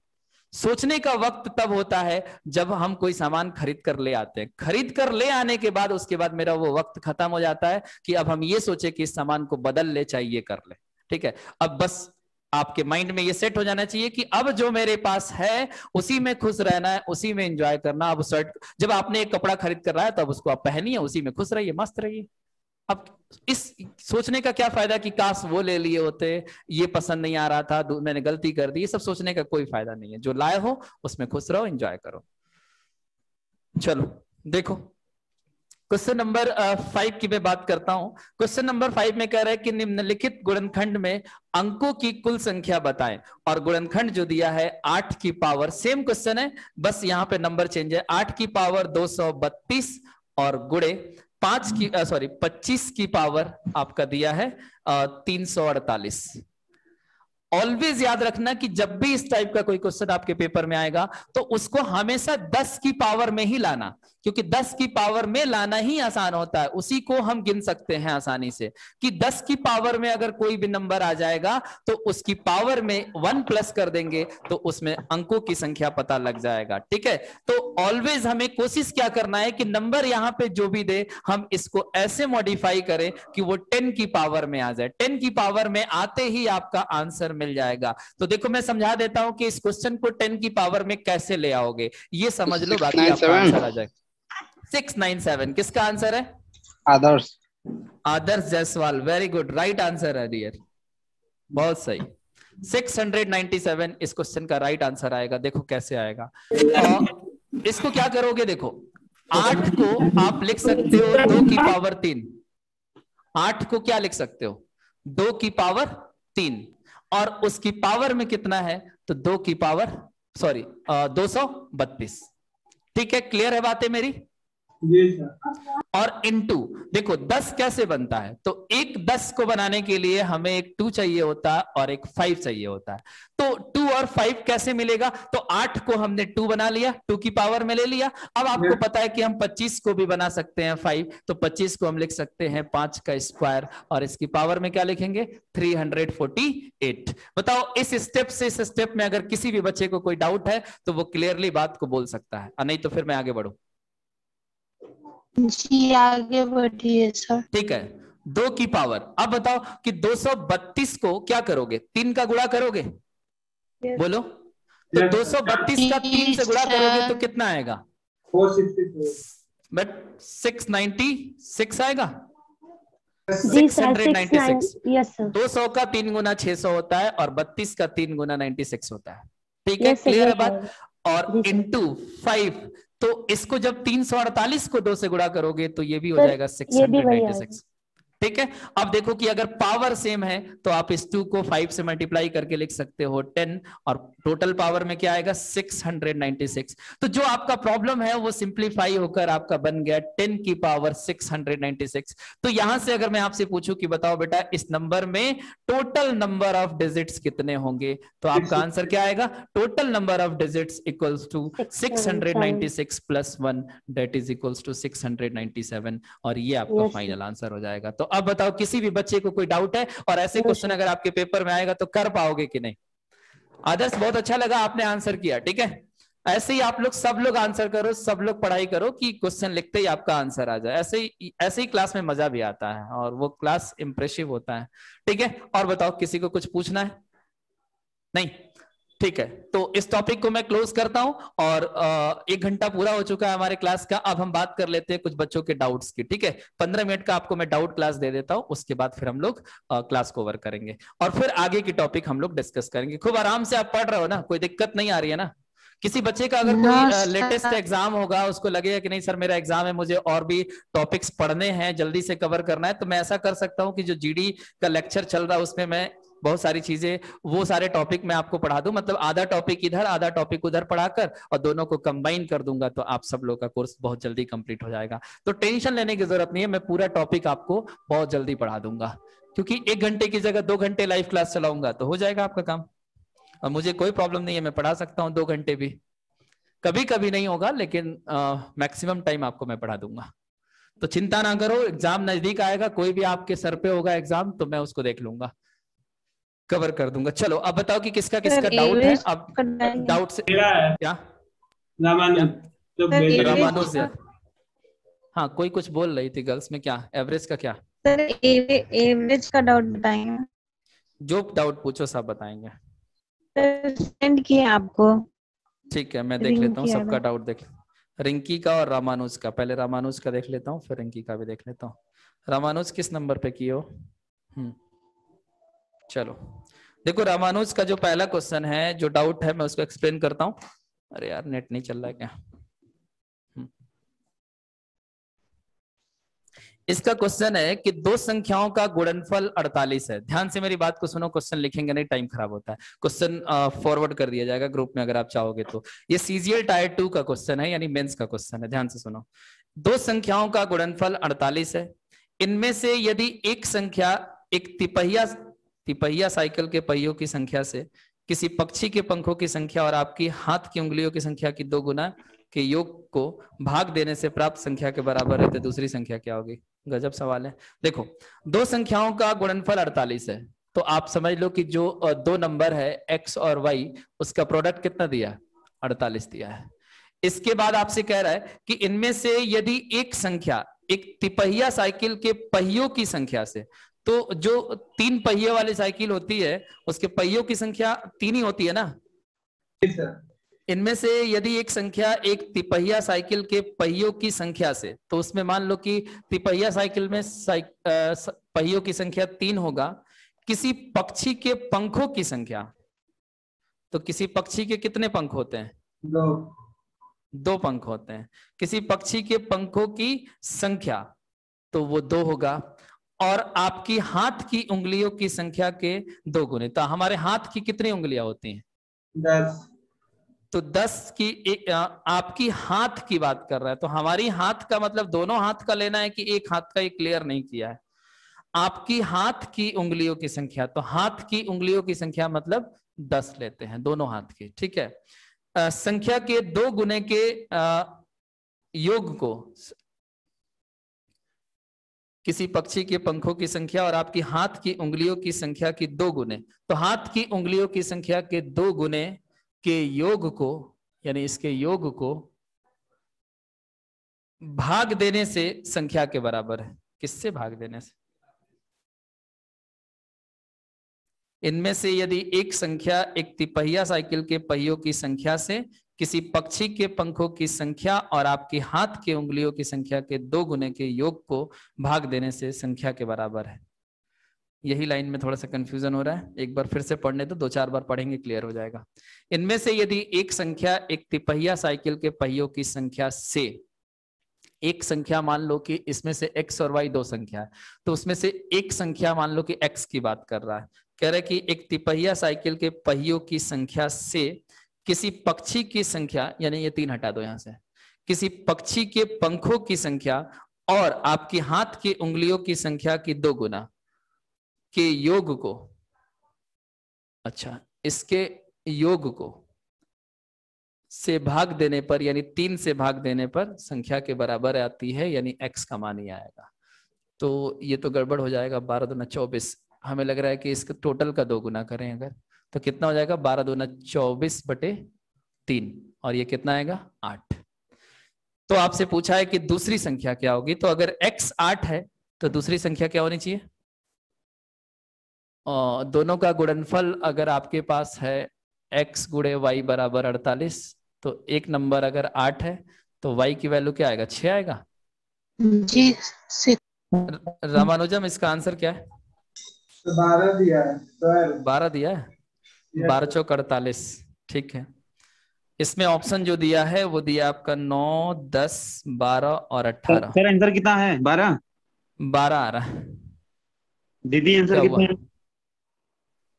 सोचने का वक्त तब होता है जब हम कोई सामान खरीद कर ले आते हैं। खरीद कर ले आने के बाद उसके बाद मेरा वो वक्त खत्म हो जाता है कि अब हम ये सोचे कि इस सामान को बदल ले, चाहिए कर ले। ठीक है, अब बस आपके माइंड में ये सेट हो जाना चाहिए कि अब जो मेरे पास है उसी में खुश रहना है, उसी में एंजॉय करना। अब शर्ट, जब आपने एक कपड़ा खरीद कर रहा है तब उसको आप पहनिए, उसी में खुश रहिए, मस्त रहिए। अब इस सोचने का क्या फायदा कि काश वो ले लिए होते, ये पसंद नहीं आ रहा था, मैंने गलती कर दी, ये सब सोचने का कोई फायदा नहीं है। जो लाए हो उसमें खुश रहो, एंजॉय करो। चलो देखो क्वेश्चन नंबर 5 की मैं बात करता हूं। क्वेश्चन नंबर 5 में कह रहा है कि निम्नलिखित गुणनखंड में अंकों की कुल संख्या बताएं, और गुणनखंड जो दिया है 8 की पावर, सेम क्वेश्चन है, बस यहाँ पे नंबर चेंज है, 8 की पावर 232 और गुणे 25 की पावर आपका दिया है 348। ऑलवेज याद रखना कि जब भी इस टाइप का कोई क्वेश्चन आपके पेपर में आएगा तो उसको हमेशा 10 की पावर में ही लाना, क्योंकि 10 की पावर में लाना ही आसान होता है, उसी को हम गिन सकते हैं आसानी से कि 10 की पावर में अगर कोई भी नंबर आ जाएगा तो उसकी पावर में 1 प्लस कर देंगे तो उसमें अंकों की संख्या पता लग जाएगा। ठीक है, तो ऑलवेज हमें कोशिश क्या करना है कि नंबर यहां पे जो भी दे हम इसको ऐसे मॉडिफाई करें कि वो 10 की पावर में आ जाए। 10 की पावर में आते ही आपका आंसर मिल जाएगा। तो देखो मैं समझा देता हूं कि इस क्वेश्चन को 10 की पावर में कैसे ले आओगे, ये समझ लो, बाकी आपका आंसर आ जाएगा। 697 किसका आंसर है? Adarsh Jaiswal, very good, right answer है डियर, बहुत सही। 697 इस क्वेश्चन का राइट आंसर आएगा। देखो कैसे आएगा, इसको क्या करोगे, देखो 8 को आप लिख सकते हो 2 की पावर 3। 8 को क्या लिख सकते हो? 2 की पावर 3, और उसकी पावर में कितना है तो 2 की पावर 232। ठीक है, क्लियर है बातें मेरी? और इनटू देखो 10 कैसे बनता है, तो एक 10 को बनाने के लिए हमें एक 2 चाहिए होता है और एक 5 चाहिए होता है। तो 2 और 5 कैसे मिलेगा? तो 8 को हमने 2 बना लिया, 2 की पावर में ले लिया। अब आपको पता है कि हम 25 को भी बना सकते हैं 5, तो 25 को हम लिख सकते हैं 5 का स्क्वायर, और इसकी पावर में क्या लिखेंगे? 348। बताओ इस स्टेप से इस स्टेप में अगर किसी भी बच्चे को कोई डाउट है तो वो क्लियरली बात को बोल सकता है, नहीं तो फिर मैं आगे बढ़ू। जी आगे बढ़िए सर। ठीक है, 2 की पावर, अब बताओ कि 232 को क्या करोगे? 3 का गुणा करोगे? बोलो, तो 232 का 3 से गुणा करोगे तो कितना आएगा? 696 आएगा। 696। 200 का 3 गुना 600 होता है और 32 का 3 गुना 96 होता है। ठीक है, क्लियर है बात? और इंटू 5, तो इसको जब 348 को 2 से गुणा करोगे तो ये भी हो जाएगा 696। ठीक है, अब देखो कि अगर पावर सेम है तो आप इस 2 को 5 से मल्टीप्लाई करके लिख सकते हो 10, और टोटल पावर में क्या आएगा? 696। तो जो आपका प्रॉब्लम है वो सिंप्लीफाई होकर आपका बन गया 10 की पावर 696। तो यहां से अगर मैं आपसे पूछूं कि बताओ बेटा इस नंबर में टोटल नंबर ऑफ डिजिट्स कितने होंगे, तो आपका आंसर क्या आएगा? Total number of digits equals to 696 plus 1 that is equals to 697, और ये आपका फाइनल आंसर हो जाएगा। तो अब बताओ किसी भी बच्चे को कोई डाउट है, और ऐसे क्वेश्चन अगर आपके पेपर में आएगा तो कर पाओगे कि नहीं? आदर्श, बहुत अच्छा लगा आपने आंसर किया। ठीक है, ऐसे ही आप लोग सब लोग आंसर करो, सब लोग पढ़ाई करो कि क्वेश्चन लिखते ही आपका आंसर आ जाए। ऐसे ही क्लास में मजा भी आता है और वो क्लास इंप्रेसिव होता है। ठीक है, और बताओ किसी को कुछ पूछना है? नहीं? ठीक है, तो इस टॉपिक को मैं क्लोज करता हूं और 1 घंटा पूरा हो चुका है हमारे क्लास का। अब हम बात कर लेते हैं कुछ बच्चों के डाउट्स की। ठीक है, 15 मिनट का आपको मैं डाउट क्लास दे देता हूं, उसके बाद फिर हम लोग क्लास को कवर करेंगे और फिर आगे की टॉपिक हम लोग डिस्कस करेंगे। खूब आराम से आप पढ़ रहे हो ना, कोई दिक्कत नहीं आ रही है ना? किसी बच्चे का अगर कोई लेटेस्ट एग्जाम होगा, उसको लगेगा कि नहीं सर मेरा एग्जाम है, मुझे और भी टॉपिक्स पढ़ने हैं, जल्दी से कवर करना है, तो मैं ऐसा कर सकता हूं कि जो जीडी का लेक्चर चल रहा है उसमें मैं बहुत सारी चीजें, वो सारे टॉपिक मैं आपको पढ़ा दूं, मतलब आधा टॉपिक इधर आधा टॉपिक उधर पढ़ाकर और दोनों को कंबाइन कर दूंगा, तो आप सब लोग का कोर्स बहुत जल्दी कंप्लीट हो जाएगा। तो टेंशन लेने की जरूरत नहीं है, मैं पूरा टॉपिक आपको बहुत जल्दी पढ़ा दूंगा, क्योंकि 1 घंटे की जगह 2 घंटे लाइव क्लास चलाऊंगा तो हो जाएगा आपका काम। और मुझे कोई प्रॉब्लम नहीं है, मैं पढ़ा सकता हूँ 2 घंटे भी, कभी कभी नहीं होगा लेकिन मैक्सिमम टाइम आपको मैं पढ़ा दूंगा। तो चिंता ना करो, एग्जाम नजदीक आएगा, कोई भी आपके सर पे होगा एग्जाम तो मैं उसको देख लूंगा, कवर कर दूंगा। चलो अब बताओ कि किसका किसका डाउट है। अब डाउट से क्या रामानुज, हाँ कोई कुछ बोल रही थी गर्ल्स में, क्या एवरेज का? क्या सर एवरेज का डाउट बताएंगे? जो डाउट पूछो सब बताएंगे। सेंड किए आपको। ठीक है, मैं देख लेता हूँ सबका डाउट, देख रिंकी का और रामानुज का। पहले रामानुज का देख लेता हूँ, फिर रिंकी का भी देख लेता हूँ। रामानुज किस नंबर पे किए हो? चलो देखो, रामानुज का जो पहला क्वेश्चन है, जो डाउट है मैं उसको एक्सप्लेन करता हूँ। अरे यार नेट नहीं चल रहा है क्या? इसका क्वेश्चन है कि 2 संख्याओं का गुणनफल 48 है। ध्यान से मेरी बात को सुनो, क्वेश्चन लिखेंगे नहीं टाइम खराब होता है, क्वेश्चन फॉरवर्ड कर दिया जाएगा ग्रुप में अगर आप चाहोगे तो। ये सीजीएल टायर 2 का क्वेश्चन है, यानी मेंस का क्वेश्चन है। ध्यान से सुनो, 2 संख्याओं का गुणनफल 48 है। इनमें से यदि एक संख्या एक तिपहिया साइकिल के पहियों की संख्या से किसी पक्षी के पंखों की संख्या और आपकी हाथ की उंगलियों की संख्या की 2 गुना के योग को भाग देने से प्राप्त संख्या के बराबर है, तो दूसरी संख्या क्या होगी? गजब सवाल है। देखो, 2 संख्याओं का गुणनफल 48 है, तो आप समझ लो कि जो 2 नंबर है x और y, उसका प्रोडक्ट कितना दिया? 48 दिया है। इसके बाद आपसे कह रहा है कि इनमें से यदि एक संख्या एक तिपहिया साइकिल के पहियों की संख्या से, तो जो 3 पहिए वाली साइकिल होती है उसके पहियों की संख्या 3 ही होती है ना? इनमेन से यदि एक संख्या एक तिपहिया साइकिल के पहियों की संख्या से, तो उसमें मान लो कि तिपहिया साइकिल में पहियों की संख्या 3 होगा। किसी पक्षी के पंखों की संख्या, तो किसी पक्षी के कितने पंख होते हैं? 2 पंख होते हैं। किसी पक्षी के पंखों की संख्या, तो वो 2 होगा। और आपकी हाथ की उंगलियों की संख्या के 2 गुने। तो हमारे हाथ की कितनी उंगलियां होती हैं? 10। तो 10 की आपकी हाथ की बात कर रहा है, तो हमारी हाथ का मतलब दोनों हाथ का लेना है कि एक हाथ का? ये क्लियर नहीं किया है। आपकी हाथ की उंगलियों की संख्या, तो हाथ की उंगलियों की संख्या मतलब 10 लेते हैं दोनों हाथ की। ठीक है, संख्या के 2 गुने के योग को किसी पक्षी के पंखों की संख्या और आपकी हाथ की उंगलियों की संख्या की 2 गुने, तो हाथ की उंगलियों की संख्या के 2 गुने के योग को, यानी इसके योग को भाग देने से संख्या के बराबर है। किससे भाग देने से? इनमें से यदि एक संख्या एक तिपहिया साइकिल के पहियों की संख्या से किसी पक्षी के पंखों की संख्या और आपकी हाथ के उंगलियों की संख्या के 2 गुने के योग को भाग देने से संख्या के बराबर है। यही लाइन में थोड़ा सा कंफ्यूजन हो रहा है, एक बार फिर से पढ़ने तो 2-4 बार पढ़ेंगे क्लियर हो जाएगा। इनमें से यदि एक संख्या एक तिपहिया साइकिल के पहियों की संख्या से, एक संख्या मान लो कि इसमें से x और y 2 संख्या है, तो उसमें से एक संख्या मान लो कि x की बात कर रहा है, कह रहा है कि एक तिपहिया साइकिल के पहियों की संख्या से किसी पक्षी की संख्या, यानी ये 3 हटा दो यहां से, किसी पक्षी के पंखों की संख्या और आपकी हाथ की उंगलियों की संख्या की 2 गुना के योग को, अच्छा इसके योग को से भाग देने पर, यानी 3 से भाग देने पर संख्या के बराबर आती है, यानी x का मान ही आएगा। तो ये तो गड़बड़ हो जाएगा। 12 दूना 24, हमें लग रहा है कि इसका टोटल का 2 गुना करें अगर, तो कितना हो जाएगा? 12 दूना 24/3, और ये कितना आएगा? 8। तो आपसे पूछा है कि दूसरी संख्या क्या होगी, तो अगर x 8 है तो दूसरी संख्या क्या होनी चाहिए? दोनों का गुणनफल अगर आपके पास है x गुणे y बराबर 48, तो एक नंबर अगर 8 है तो y की वैल्यू क्या आएगा? 6 आएगा। जी रामानुजम इसका आंसर क्या है? 12 दिया है, 12 दिया है, 12 चौक 48। ठीक है, इसमें ऑप्शन जो दिया है वो दिया आपका 9, 10, 12 और 18। सर आंसर कितना है? 12 आ रहा है। दीदी आंसर कितना है?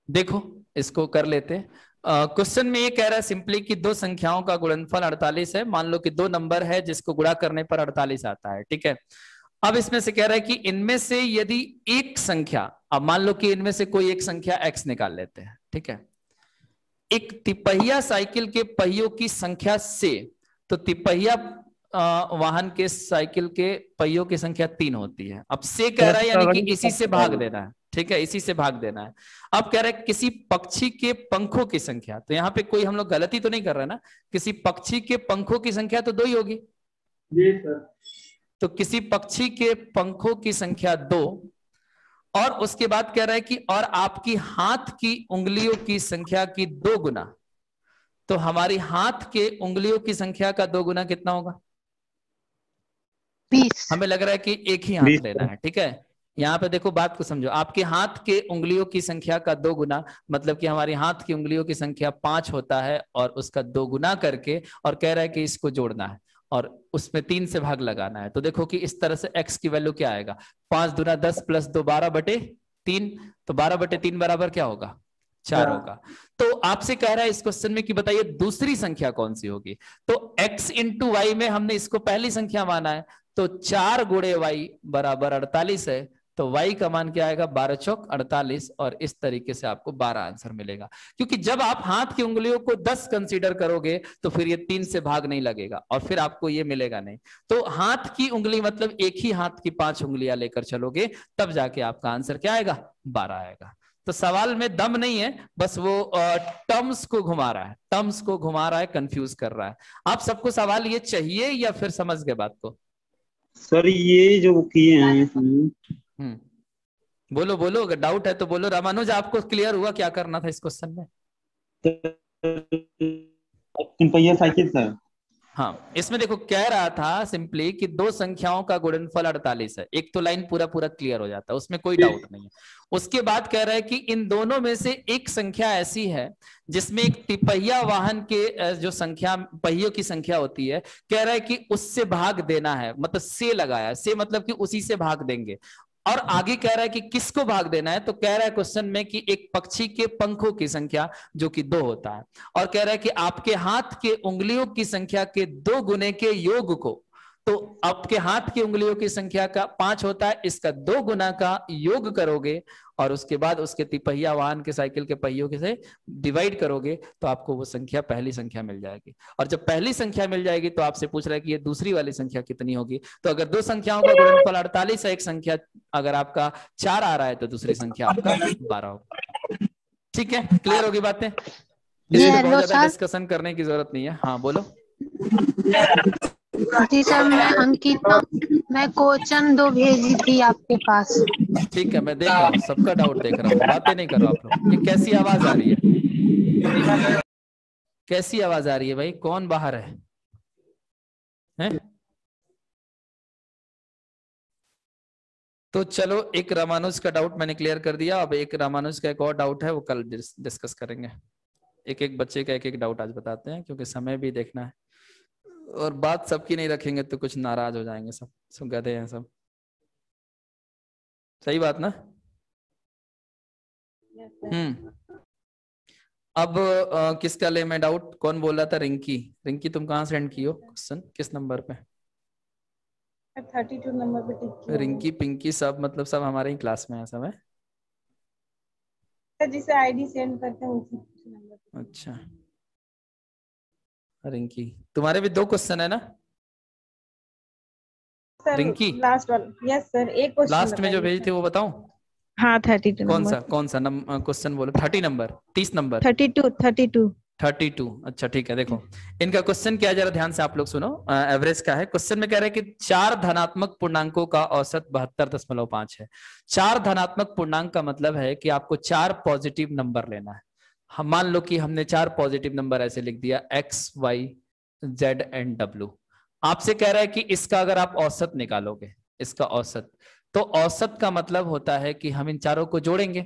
देखो इसको कर लेते। क्वेश्चन में ये कह रहा है सिंपली कि दो संख्याओं का गुणनफल 48 है। मान लो कि दो नंबर है जिसको गुणा करने पर 48 आता है। ठीक है, अब इसमें से कह रहा है कि इनमें से यदि एक संख्या, अब मान लो कि इनमें से कोई एक संख्या x निकाल लेते हैं। ठीक है, एक तिपहिया साइकिल के पहियों की संख्या से, तो तिपहिया वाहन के साइकिल के पहियों की संख्या 3 होती है। अब से कह रहा है यानी कि इसी से भाग देना है। ठीक है, इसी से भाग देना है। अब कह रहा है किसी पक्षी के पंखों की संख्या, तो यहाँ पे कोई हम लोग गलती तो नहीं कर रहे ना, किसी पक्षी के पंखों की संख्या तो 2 ही होगी। जी सर। तो किसी पक्षी के पंखों की संख्या 2, और उसके बाद कह रहा है कि और आपकी हाथ की उंगलियों की संख्या की 2 गुना। तो हमारी हाथ के उंगलियों की संख्या का 2 गुना कितना होगा? 20। हमें लग रहा है कि एक ही हाथ लेना है। ठीक है, यहाँ पे देखो बात को समझो, आपके हाथ के उंगलियों की संख्या का 2 गुना, मतलब कि हमारी हाथ की उंगलियों की संख्या 5 होता है, और उसका 2 गुना करके, और कह रहा है कि इसको जोड़ना है और उसमें 3 से भाग लगाना है। तो देखो कि इस तरह से x की वैल्यू क्या आएगा? 5 दूना 10 प्लस 2 12/3, तो 12/3 बराबर क्या होगा? 4 होगा। तो आपसे कह रहा है इस क्वेश्चन में कि बताइए दूसरी संख्या कौन सी होगी। तो x इंटू वाई में हमने इसको पहली संख्या माना है, तो 4 गुणे y बराबर 48 है। तो y का मान क्या आएगा? 12 चौक 48, और इस तरीके से आपको 12 आंसर मिलेगा। क्योंकि जब आप हाथ की उंगलियों को 10 कंसीडर करोगे तो फिर ये 3 से भाग नहीं लगेगा और फिर आपको ये मिलेगा नहीं। तो हाथ की उंगली मतलब एक ही हाथ की 5 उंगलियां लेकर चलोगे, तब जाके आपका आंसर क्या आएगा? 12 आएगा। तो सवाल में दम नहीं है, बस वो टर्म्स को घुमा रहा है, कंफ्यूज कर रहा है। आप सबको सवाल ये चाहिए या फिर समझ गए बात को? सर ये जो किए हैं, बोलो बोलो, अगर डाउट है तो बोलो। रामानुज आपको क्लियर हुआ क्या करना था इस क्वेश्चन में? पहिया साइकिल सर। हाँ, इसमें देखो कह रहा था सिंपली कि दो संख्याओं का गुणनफल 48 है। एक तो लाइन पूरा क्लियर हो जाता है, उसमें कोई डाउट नहीं है। उसके बाद कह रहा है कि इन दोनों में से एक संख्या ऐसी है जिसमें एक तिपहिया वाहन के जो संख्या पहियों की संख्या होती है, कह रहा है कि उससे भाग देना है, मतलब से लगाया है, से मतलब कि उसी से भाग देंगे। और आगे कह रहा है कि किसको भाग देना है, तो कह रहा है क्वेश्चन में कि एक पक्षी के पंखों की संख्या जो कि 2 होता है, और कह रहा है कि आपके हाथ के उंगलियों की संख्या के 2 गुने के योग को, तो आपके हाथ की उंगलियों की संख्या का 5 होता है, इसका 2 गुना का योग करोगे और उसके बाद उसके तिपहिया वाहन के साइकिल के पहियों के से डिवाइड करोगे तो आपको वो संख्या पहली संख्या मिल जाएगी। और जब पहली संख्या मिल जाएगी तो आपसे पूछ रहा है कि ये दूसरी वाली संख्या कितनी होगी। तो अगर दो संख्याओं का गुणनफल 48 है, एक संख्या अगर आपका 4 आ रहा है तो दूसरी संख्या आपका 12 होगा। ठीक है, क्लियर होगी बातें? इसमें बहुत ज्यादा डिस्कशन करने की जरूरत नहीं है। हाँ बोलो। जी सर, मैं अंकिता, मैं क्वेश्चन 2 भेजी थी आपके पास। ठीक है, मैं देख रहा हूँ, सबका डाउट देख रहा हूँ, बातें नहीं करो आप लोग। ये कैसी आवाज आ रही है? कैसी आवाज आ रही है भाई? कौन बाहर है? हैं? तो चलो, एक रामानुज का डाउट मैंने क्लियर कर दिया। अब एक रामानुज का एक और डाउट है, वो कल डिस्कस करेंगे। एक बच्चे का एक डाउट आज बताते हैं, क्योंकि समय भी देखना है और बात सबकी नहीं रखेंगे तो कुछ नाराज हो जाएंगे। सब गधे हैं सब। सही बात ना? अब किसका ले मैं डाउट? कौन बोल रहा था? रिंकी तुम कहाँ सेंड की हो क्वेश्चन? किस नंबर पे? 32 नंबर पे टिक किया। रिंकी पिंकी सब मतलब सब हमारे ही क्लास में है सब है? जिसे आईडी सेंड करते हैं उसी नंबर पे। अच्छा रिंकी, तुम्हारे भी 2 क्वेश्चन है ना रिंकी? लास्ट वाला। यस सर, एक क्वेश्चन लास्ट में जो भेजी थी वो बताऊं? हाँ 32 कौन सा क्वेश्चन बोलो? 30 नंबर 30 नंबर 32। अच्छा ठीक है, देखो इनका क्वेश्चन क्या है जरा ध्यान से आप लोग सुनो। एवरेज का है। क्वेश्चन में कह रहे हैं कि 4 धनात्मक पूर्णांकों का औसत 72.5 है। 4 धनात्मक पूर्णांक का मतलब है कि आपको 4 पॉजिटिव नंबर लेना है। हम मान लो कि हमने 4 पॉजिटिव नंबर ऐसे लिख दिया x, y, z and w। आपसे कह रहा है कि इसका अगर आप औसत निकालोगे, इसका औसत, तो औसत का मतलब होता है कि हम इन चारों को जोड़ेंगे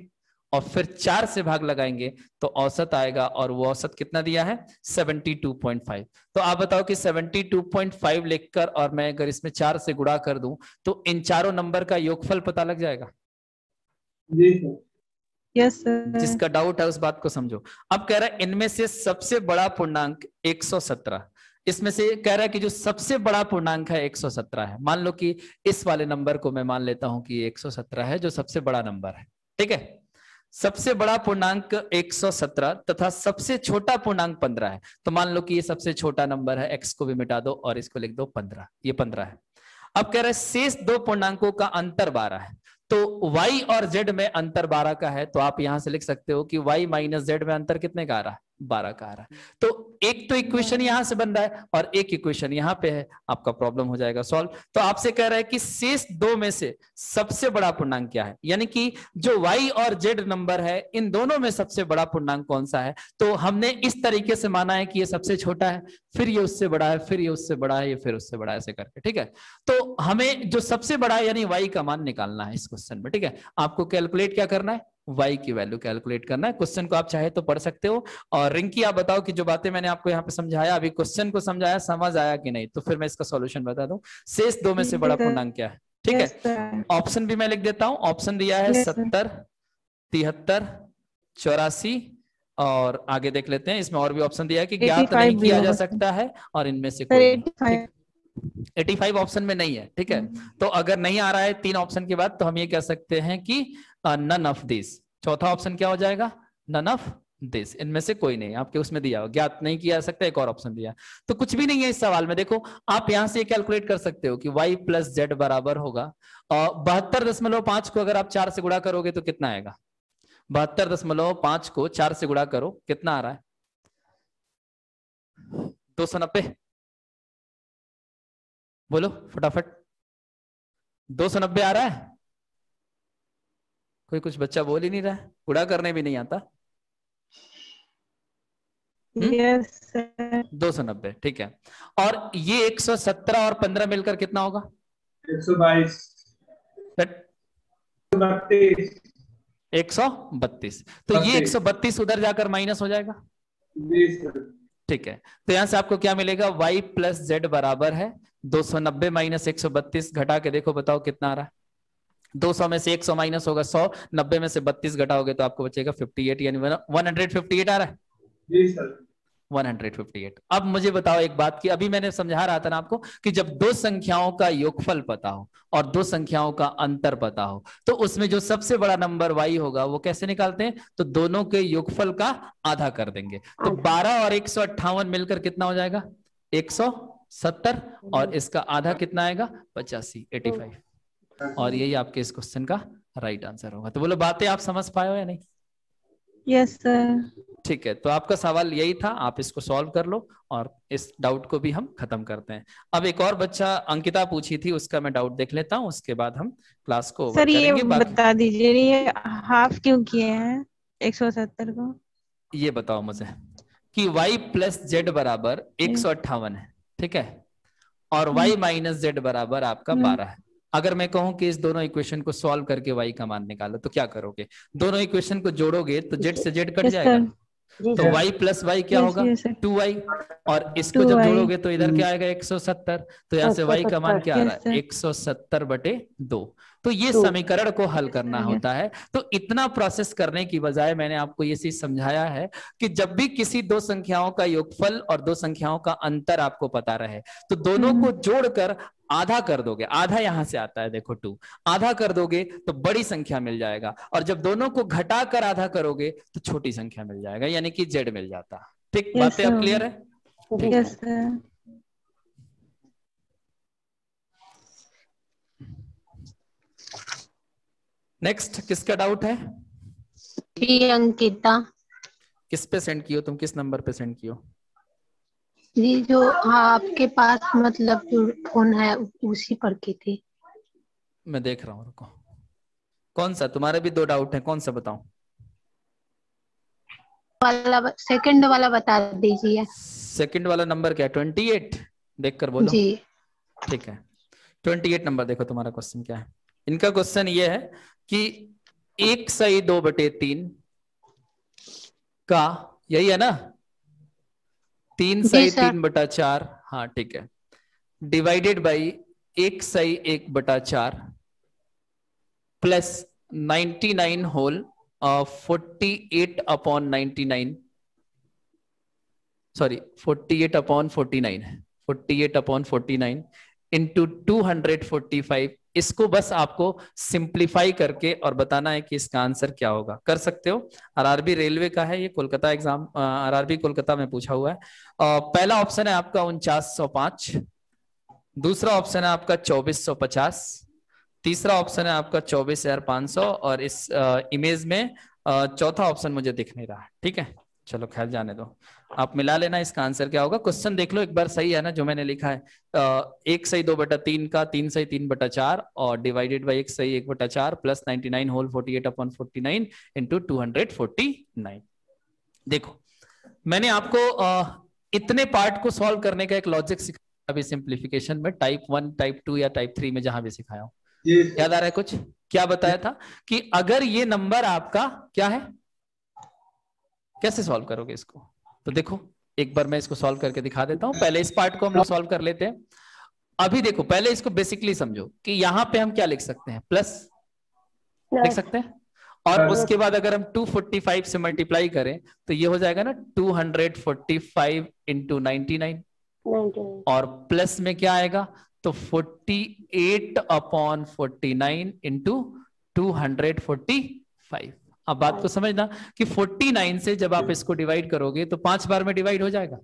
और फिर 4 से भाग लगाएंगे तो औसत आएगा, और वो औसत कितना दिया है 72.5। तो आप बताओ कि 72.5 लिखकर और मैं अगर इसमें 4 से गुणा कर दूं तो इन चारों नंबर का योगफल पता लग जाएगा। जी सर। Yes sir. जिसका डाउट है उस बात को समझो। अब कह रहा है इनमें से सबसे बड़ा पूर्णांक 117, इसमें से कह रहा है कि जो सबसे बड़ा पूर्णांक है 117 है। मान लो कि इस वाले नंबर को मैं मान लेता हूं कि 117 है जो सबसे बड़ा नंबर है, ठीक है। सबसे बड़ा पूर्णांक 117 तथा सबसे छोटा पूर्णांक 15 है। तो मान लो कि ये सबसे छोटा नंबर है, x को भी मिटा दो और इसको लिख दो 15, ये 15 है। अब कह रहा है शेष दो पूर्णांकों का अंतर 12 है। तो y और z में अंतर 12 का है, तो आप यहां से लिख सकते हो कि y माइनस z में अंतर कितने का आ रहा है, 12 का आ रहा है। तो एक तो इक्वेशन यहां से बन रहा है और एक इक्वेशन यहां पे है, आपका प्रॉब्लम हो जाएगा सॉल्व। तो आपसे कह रहा है कि शेष दो में से सबसे बड़ा पूर्णांक क्या है, यानी कि जो y और z नंबर है इन दोनों में सबसे बड़ा पूर्णांक कौन सा है। तो हमने इस तरीके से माना है कि ये सबसे छोटा है, फिर ये उससे बड़ा है, फिर ये उससे बड़ा है, ये फिर उससे बड़ा है, ऐसे करके, ठीक है। तो हमें जो सबसे बड़ा है यानी y का मान निकालना है इस क्वेश्चन में, ठीक है। आपको कैलकुलेट क्या करना है, y की वैल्यू कैलकुलेट करना है। क्वेश्चन को आप चाहे तो पढ़ सकते हो। और रिंकी आप बताओ कि जो बातें मैंने आपको यहाँ पे समझाया, अभी क्वेश्चन को समझाया, समझ आया कि नहीं, तो फिर मैं इसका सॉल्यूशन बता दूं। शेष दो में से बड़ा पूर्णांक क्या है, ठीक है। ऑप्शन भी मैं लिख देता हूं। ऑप्शन दिया है 70, 73, 84 और आगे देख लेते हैं। इसमें और भी ऑप्शन दिया है कि ज्ञात नहीं किया जा सकता है और इनमें से कोई 85 ऑप्शन में नहीं है, ठीक है। तो अगर नहीं आ रहा है 3 ऑप्शन के बाद तो हम ये कह सकते हैं कि नन ऑफ दिस। चौथा ऑप्शन क्या हो जाएगा, नन ऑफ दिस, इनमें से कोई नहीं। आपके उसमें दिया ज्ञात नहीं किया जा सकता, एक और ऑप्शन दिया। तो कुछ भी नहीं है इस सवाल में। देखो आप यहां से कैलकुलेट कर सकते हो कि y प्लस z बराबर होगा 72.5 को अगर आप 4 से गुणा करोगे तो कितना आएगा, 72.5 को 4 से गुणा करो, कितना आ रहा है 290। बोलो फटाफट, 290 आ रहा है। कोई कुछ बच्चा बोल ही नहीं रहा है, गुणा करने भी नहीं आता। यस 290, ठीक है। और ये 117 और 15 मिलकर कितना होगा, 122, 132। तो ये 132 उधर जाकर माइनस हो जाएगा, ठीक है। तो यहां से आपको क्या मिलेगा, y प्लस z बराबर है 290 माइनस 132। घटा के देखो, बताओ कितना आ रहा है। 200 में से 100 माइनस होगा 100, 90 में से 32 घटाओगे तो आपको बचेगा 58, यानी 158 आ रहा है। जी सर 158। अब मुझे बताओ एक बात की, अभी मैंने समझा रहा था ना आपको कि जब दो संख्याओं का योगफल पता हो और दो संख्याओं का अंतर पता हो तो उसमें जो सबसे बड़ा नंबर y होगा वो कैसे निकालते हैं, तो दोनों के योगफल का आधा कर देंगे। तो 12 और 158 मिलकर कितना हो जाएगा 170, और इसका आधा कितना आएगा 85, 85। और यही आपके इस क्वेश्चन का राइट आंसर होगा। तो बोलो बातें आप समझ पाए हो या नहीं। Yes sir. ठीक है, तो आपका सवाल यही था, आप इसको सॉल्व कर लो और इस डाउट को भी हम खत्म करते हैं। अब एक और बच्चा अंकिता पूछी थी, उसका मैं डाउट देख लेता हूं, उसके बाद हम क्लास को सर ये बता दीजिए ये हाफ क्यों किए हैं 170 को। ये बताओ मुझे कि y प्लस जेड बराबर 158 है, ठीक है, और y माइनस जेड बराबर आपका 12 है। अगर मैं कहूं कि इस दोनों इक्वेशन को सॉल्व करके y का मान निकालो तो क्या करोगे, दोनों इक्वेशन को जोड़ोगे तो z से z कट जाएगा, तो y प्लस y क्या होगा 2y, और इसको जब जोड़ोगे तो इधर क्या आएगा 170, तो यहाँ से y का मान क्या आ रहा है 170/2। तो ये समीकरण को हल करना होता है। तो इतना प्रोसेस करने की बजाय मैंने आपको ये चीज समझाया है कि जब भी किसी दो संख्याओं का योगफल और दो संख्याओं का अंतर आपको पता रहे तो दोनों को जोड़कर आधा कर दोगे, आधा यहां से आता है देखो 2, आधा कर दोगे तो बड़ी संख्या मिल जाएगा, और जब दोनों को घटाकर आधा करोगे तो छोटी संख्या मिल जाएगा, यानी कि z मिल जाता। ठीक, बातें अब क्लियर है। Yes sir. नेक्स्ट किसका डाउट है? जी अंकिता। किस पे सेंड कियो तुम, किस नंबर पे सेंड कियो? जी जो आपके पास मतलब जो फोन है उसी पर की थी। मैं देख रहा हूँ, रुको। कौन सा? तुम्हारे भी 2 डाउट है, कौन सा बताऊं? वाला बता दीजिए। सेकंड वाला नंबर क्या है? 28। देख कर बोलो। जी ठीक है, 28 नंबर देखो तुम्हारा क्वेश्चन क्या है। इनका क्वेश्चन ये है कि 1/2/3 का, यही है ना, 3/3/4, हाँ ठीक है, divided by 1/1/4 plus 99 whole 48/99, sorry 48/49, 48/49 into 245। इसको बस आपको सिंप्लीफाई करके और बताना है कि इसका आंसर क्या होगा। कर सकते हो, आरआरबी रेलवे का है ये, कोलकाता एग्जाम, आरआरबी कोलकाता में पूछा हुआ है। पहला ऑप्शन है आपका 4905, दूसरा ऑप्शन है आपका 2450, तीसरा ऑप्शन है आपका 24,500 और इस इमेज में चौथा ऑप्शन मुझे दिख नहीं रहा है। ठीक है, चलो खैर जाने दो, आप मिला लेना इसका आंसर क्या होगा। क्वेश्चन देख लो एक बार, सही है ना जो मैंने लिखा है? 1/2/3 का 3/3/4 और divided by 1/1/4 plus 99 whole 48/49 into 249। देखो मैंने आपको इतने पार्ट को सॉल्व करने का एक लॉजिक सिखाया अभी सिंप्लीफिकेशन में, टाइप 1, टाइप 2 या टाइप 3 में, जहां भी सिखाया हूं। याद आ रहा है कुछ? क्या बताया था कि अगर ये नंबर आपका क्या है, कैसे सॉल्व करोगे इसको? तो देखो एक बार मैं इसको सॉल्व करके दिखा देता हूं। पहले इस पार्ट को हम लोग सॉल्व कर लेते हैं। अभी देखो पहले इसको बेसिकली समझो कि यहां पे हम क्या लिख सकते हैं, प्लस लिख सकते हैं, और उसके बाद अगर हम 245 से मल्टीप्लाई करें तो ये हो जाएगा ना 245 इंटू 99, और प्लस में क्या आएगा तो 48/49 इंटू 245। अब बात को समझना कि 49 से जब आप इसको डिवाइड करोगे तो 5 बार में डिवाइड हो जाएगा।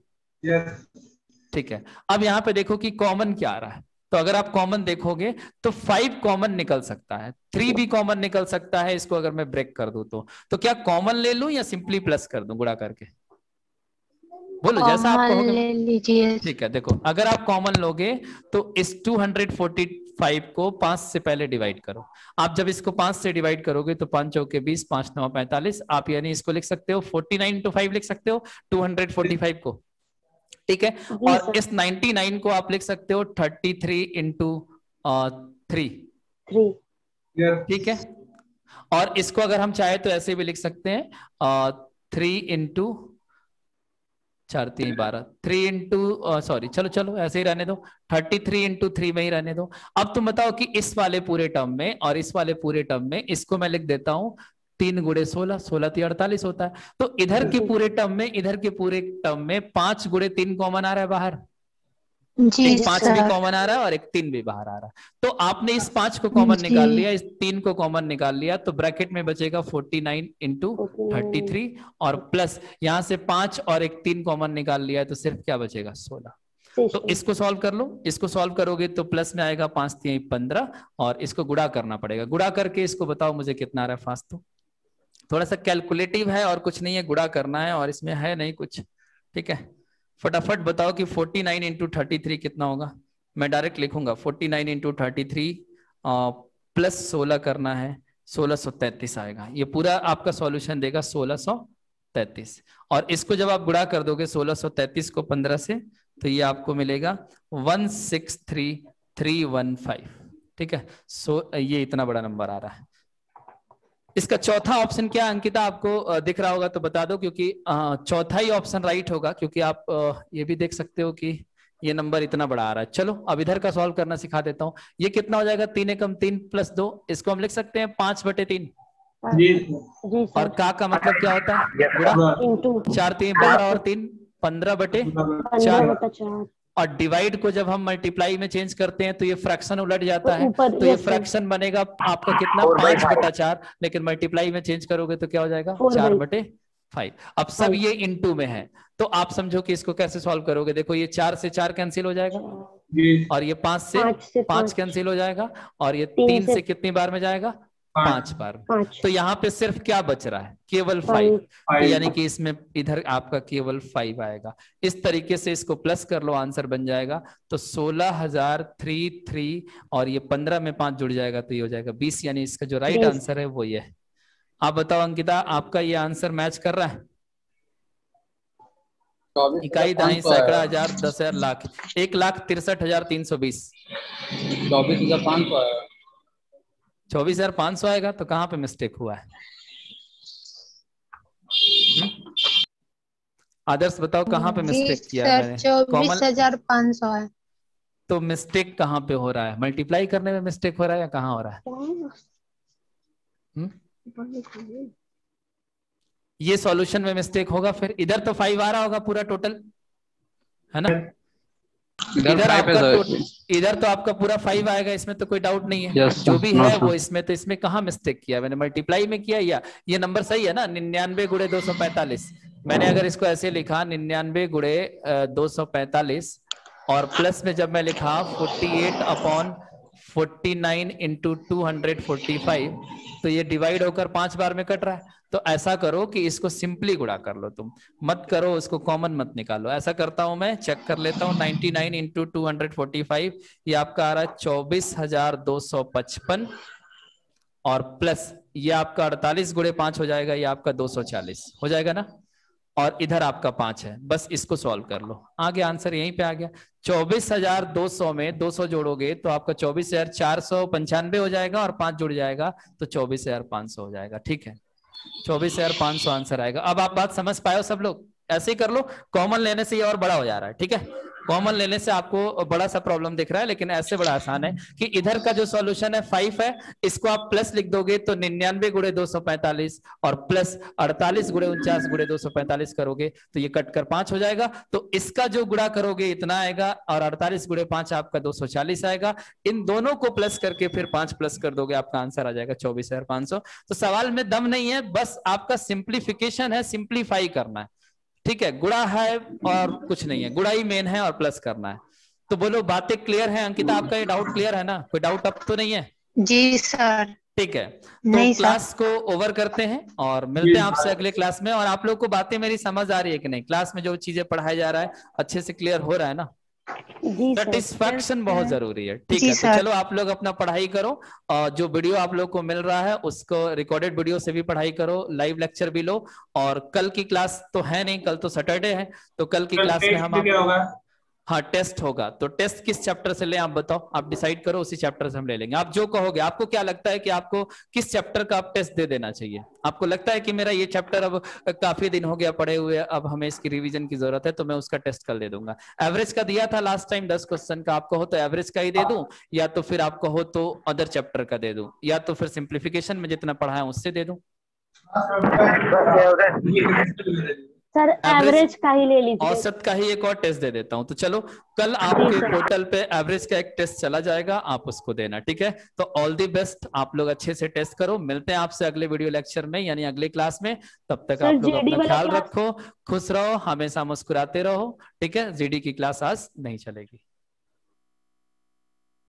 ठीक है, अब यहां पे देखो कि कॉमन क्या आ रहा है, तो अगर आप कॉमन देखोगे तो 5 कॉमन निकल सकता है, 3 भी कॉमन निकल सकता है। इसको अगर मैं ब्रेक कर दूं तो क्या कॉमन ले लूं या सिंपली प्लस कर दूं गुणा करके? बोलो जैसा आप कहोगे। ले लीजिए। ठीक है, देखो अगर आप कॉमन लोगे तो इस 245 को 5 से पहले डिवाइड करो। आप जब इसको 5 से डिवाइड करोगे तो 5 चौके 20, 5 9 45। आप यानी इसको लिख सकते हो 49 इंटू 5 लिख सकते हो 245 को। ठीक है, और इस 99 को आप लिख सकते हो 33 इंटू 3। ठीक है, और इसको अगर हम चाहे तो ऐसे भी लिख सकते हैं 3 इंटू 4 3 12, 3 इंटू सॉरी चलो ऐसे ही रहने दो, 33 इंटू 3 में ही रहने दो। अब तुम बताओ कि इस वाले पूरे टर्म में और इस वाले पूरे टर्म में, इसको मैं लिख देता हूं 3 गुणे 16, 16 3 48 होता है। तो इधर के पूरे टर्म में, इधर के पूरे टर्म में 5 गुणे 3 कॉमन आ रहा है बाहर, एक 5 भी कॉमन आ रहा है और एक 3 भी बाहर आ रहा है। तो आपने इस 5 को कॉमन निकाल लिया, इस 3 को कॉमन निकाल लिया, तो ब्रैकेट में बचेगा 49 इंटू 33 और प्लस यहां से 5 और एक 3 कॉमन निकाल लिया है तो सिर्फ क्या बचेगा 16। तो इसको सॉल्व कर लो, इसको सॉल्व करोगे तो प्लस में आएगा 5 3 15 और इसको गुणा करना पड़ेगा। गुणा करके इसको बताओ मुझे कितना आ रहा है फास्ट। तो थोड़ा सा कैलकुलेटिव है और कुछ नहीं है, गुणा करना है और इसमें है नहीं कुछ। ठीक है, फटाफट बताओ कि 49 इंटू 33 कितना होगा। मैं डायरेक्ट लिखूंगा 49 इंटू 33 प्लस 16 करना है, 1633 आएगा। ये पूरा आपका सॉल्यूशन देगा 1633, और इसको जब आप गुणा कर दोगे 1633 को 15 से तो ये आपको मिलेगा 163315। ठीक है, ये इतना बड़ा नंबर आ रहा है। इसका चौथा ऑप्शन क्या अंकिता आपको दिख रहा होगा तो बता दो, क्योंकि चौथा ही ऑप्शन राइट होगा, क्योंकि आप ये भी देख सकते हो कि ये नंबर इतना बड़ा आ रहा है। चलो अब इधर का सॉल्व करना सिखा देता हूं। ये कितना हो जाएगा 3 एकम 3 प्लस 2, इसको हम लिख सकते हैं 5/3। और का मतलब क्या होता है गुणा, 4 3 12 और 3 15/4। और डिवाइड को जब हम मल्टीप्लाई में चेंज करते हैं तो ये फ्रैक्शन उलट जाता है, तो ये फ्रैक्शन बनेगा आपका कितना 5/4, लेकिन मल्टीप्लाई में चेंज करोगे तो क्या हो जाएगा 4/5। अब सब ये इनटू में है, तो आप समझो कि इसको कैसे सॉल्व करोगे। देखो ये 4 से 4 कैंसिल हो जाएगा और ये 5 से 5 कैंसिल हो जाएगा और ये 3 से कितनी बार में जाएगा 5 बार। तो यहाँ पे सिर्फ क्या बच रहा है केवल 5, तो यानी कि इसमें इधर आपका केवल 5 आएगा। इस तरीके से इसको प्लस कर लो, आंसर बन जाएगा। तो 16,033 और ये 15 में 5 जुड़ जाएगा तो ये हो जाएगा 20, यानी इसका जो राइट आंसर है वो ये है। आप बताओ अंकिता, आपका ये आंसर मैच कर रहा है? इकाई, दहाई, सैकड़ा, हजार, 10,000, लाख। 1,63,320। 24,500 आया। 24,500 आएगा तो कहाँ पे मिस्टेक हुआ है? आदर्श बताओ कहाँ पे मिस्टेक किया है मैंने? 24,500 है। तो मिस्टेक कहाँ पे हो रहा है? मल्टीप्लाई करने में मिस्टेक हो रहा है या कहाँ हो रहा है? ये सॉल्यूशन में मिस्टेक होगा। फिर इधर तो 5 आ रहा होगा पूरा टोटल, है ना? इधर तो आपका पूरा 5 आएगा, इसमें तो कोई डाउट नहीं है। जो भी है वो इसमें, तो इसमें कहाँ मिस्टेक किया मैंने? मल्टीप्लाई में किया या ये नंबर सही है ना? 99 गुणे 245। मैंने अगर इसको ऐसे लिखा 99 गुणे 245 और प्लस में जब मैं लिखा 48/49 इंटू 245, तो ये डिवाइड होकर 5 बार में कट रहा है। तो ऐसा करो कि इसको सिंपली गुणा कर लो, तुम मत करो उसको कॉमन मत निकालो। ऐसा करता हूं मैं, चेक कर लेता हूं। 99 इंटू 245 ये आपका आ रहा है 24,255 और प्लस ये आपका 48 गुणे 5 हो जाएगा, ये आपका 240 हो जाएगा ना? और इधर आपका 5 है। बस इसको सॉल्व कर लो, आगे आंसर यहीं पे आ गया। 24,200 में 200 जोड़ोगे तो आपका 24,495 हो जाएगा और 5 जुड़ जाएगा तो 24,500 हो जाएगा। ठीक है, 24,500 आंसर आएगा। अब आप बात समझ पाए हो सब लोग? ऐसे ही कर लो, कॉमन लेने से ये और बड़ा हो जा रहा है। ठीक है, कॉमन लेने से आपको बड़ा सा प्रॉब्लम दिख रहा है, लेकिन ऐसे बड़ा आसान है कि इधर का जो सॉल्यूशन है 5 है, इसको आप प्लस लिख दोगे तो 99 गुणे 245 और प्लस 48 गुणे 49 गुणे 245 करोगे तो ये कट कर 5 हो जाएगा। तो इसका जो गुणा करोगे इतना आएगा और 48 गुणे 5 आपका 240 आएगा। इन दोनों को प्लस करके फिर 5 प्लस कर दोगे, आपका आंसर आ जाएगा 24,500। तो सवाल में दम नहीं है, बस आपका सिंप्लीफिकेशन है, सिंप्लीफाई करना है। ठीक है, गुणा है और कुछ नहीं है, गुणा ही मेन है और प्लस करना है। तो बोलो बातें क्लियर है? अंकिता आपका ये डाउट क्लियर है ना? कोई डाउट अब तो नहीं है? जी सर। ठीक है, तो क्लास को ओवर करते हैं और मिलते हैं आपसे अगले क्लास में। और आप लोग को बातें मेरी समझ आ रही है कि नहीं? क्लास में जो चीजें पढ़ाया जा रहा है अच्छे से क्लियर हो रहा है ना? सेटिस्फैक्शन बहुत जरूरी है। ठीक है, तो चलो आप लोग अपना पढ़ाई करो और जो वीडियो आप लोग को मिल रहा है उसको रिकॉर्डेड वीडियो से भी पढ़ाई करो, लाइव लेक्चर भी लो। और कल की क्लास तो है नहीं, कल तो सैटरडे है, तो कल की क्लास में हम हाँ टेस्ट होगा। तो टेस्ट किस चैप्टर से लें आप बताओ? आप डिसाइड करो, उसी चैप्टर से हम ले लेंगे। आप जो कहोगे, आपको क्या लगता है कि आपको किस चैप्टर का आप टेस्ट दे देना चाहिए? आपको लगता है कि मेरा ये चैप्टर अब काफी दिन हो गया पढ़े हुए, अब हमें इसकी रिवीजन की जरूरत है, तो मैं उसका टेस्ट कल दे दूंगा। एवरेज का दिया था लास्ट टाइम 10 क्वेश्चन का, आपको हो तो एवरेज का ही दे दूं, या तो फिर आपको हो तो अदर चैप्टर का दे दूं, या तो फिर सिंप्लीफिकेशन में जितना पढ़ा है उससे दे दूं। सर एवरेज का ही ले लीजिए, औसत का ही एक और टेस्ट दे देता हूं। तो चलो कल आपके पोर्टल पे एवरेज का एक टेस्ट चला जाएगा, आप उसको देना। ठीक है, तो ऑल दी बेस्ट, आप लोग अच्छे से टेस्ट करो। मिलते हैं आपसे अगले वीडियो लेक्चर में, यानी अगले क्लास में। तब तक आप लोग अपना ख्याल रखो, खुश रहो, हमेशा मुस्कुराते रहो। ठीक है, जीडी की क्लास आज नहीं चलेगी।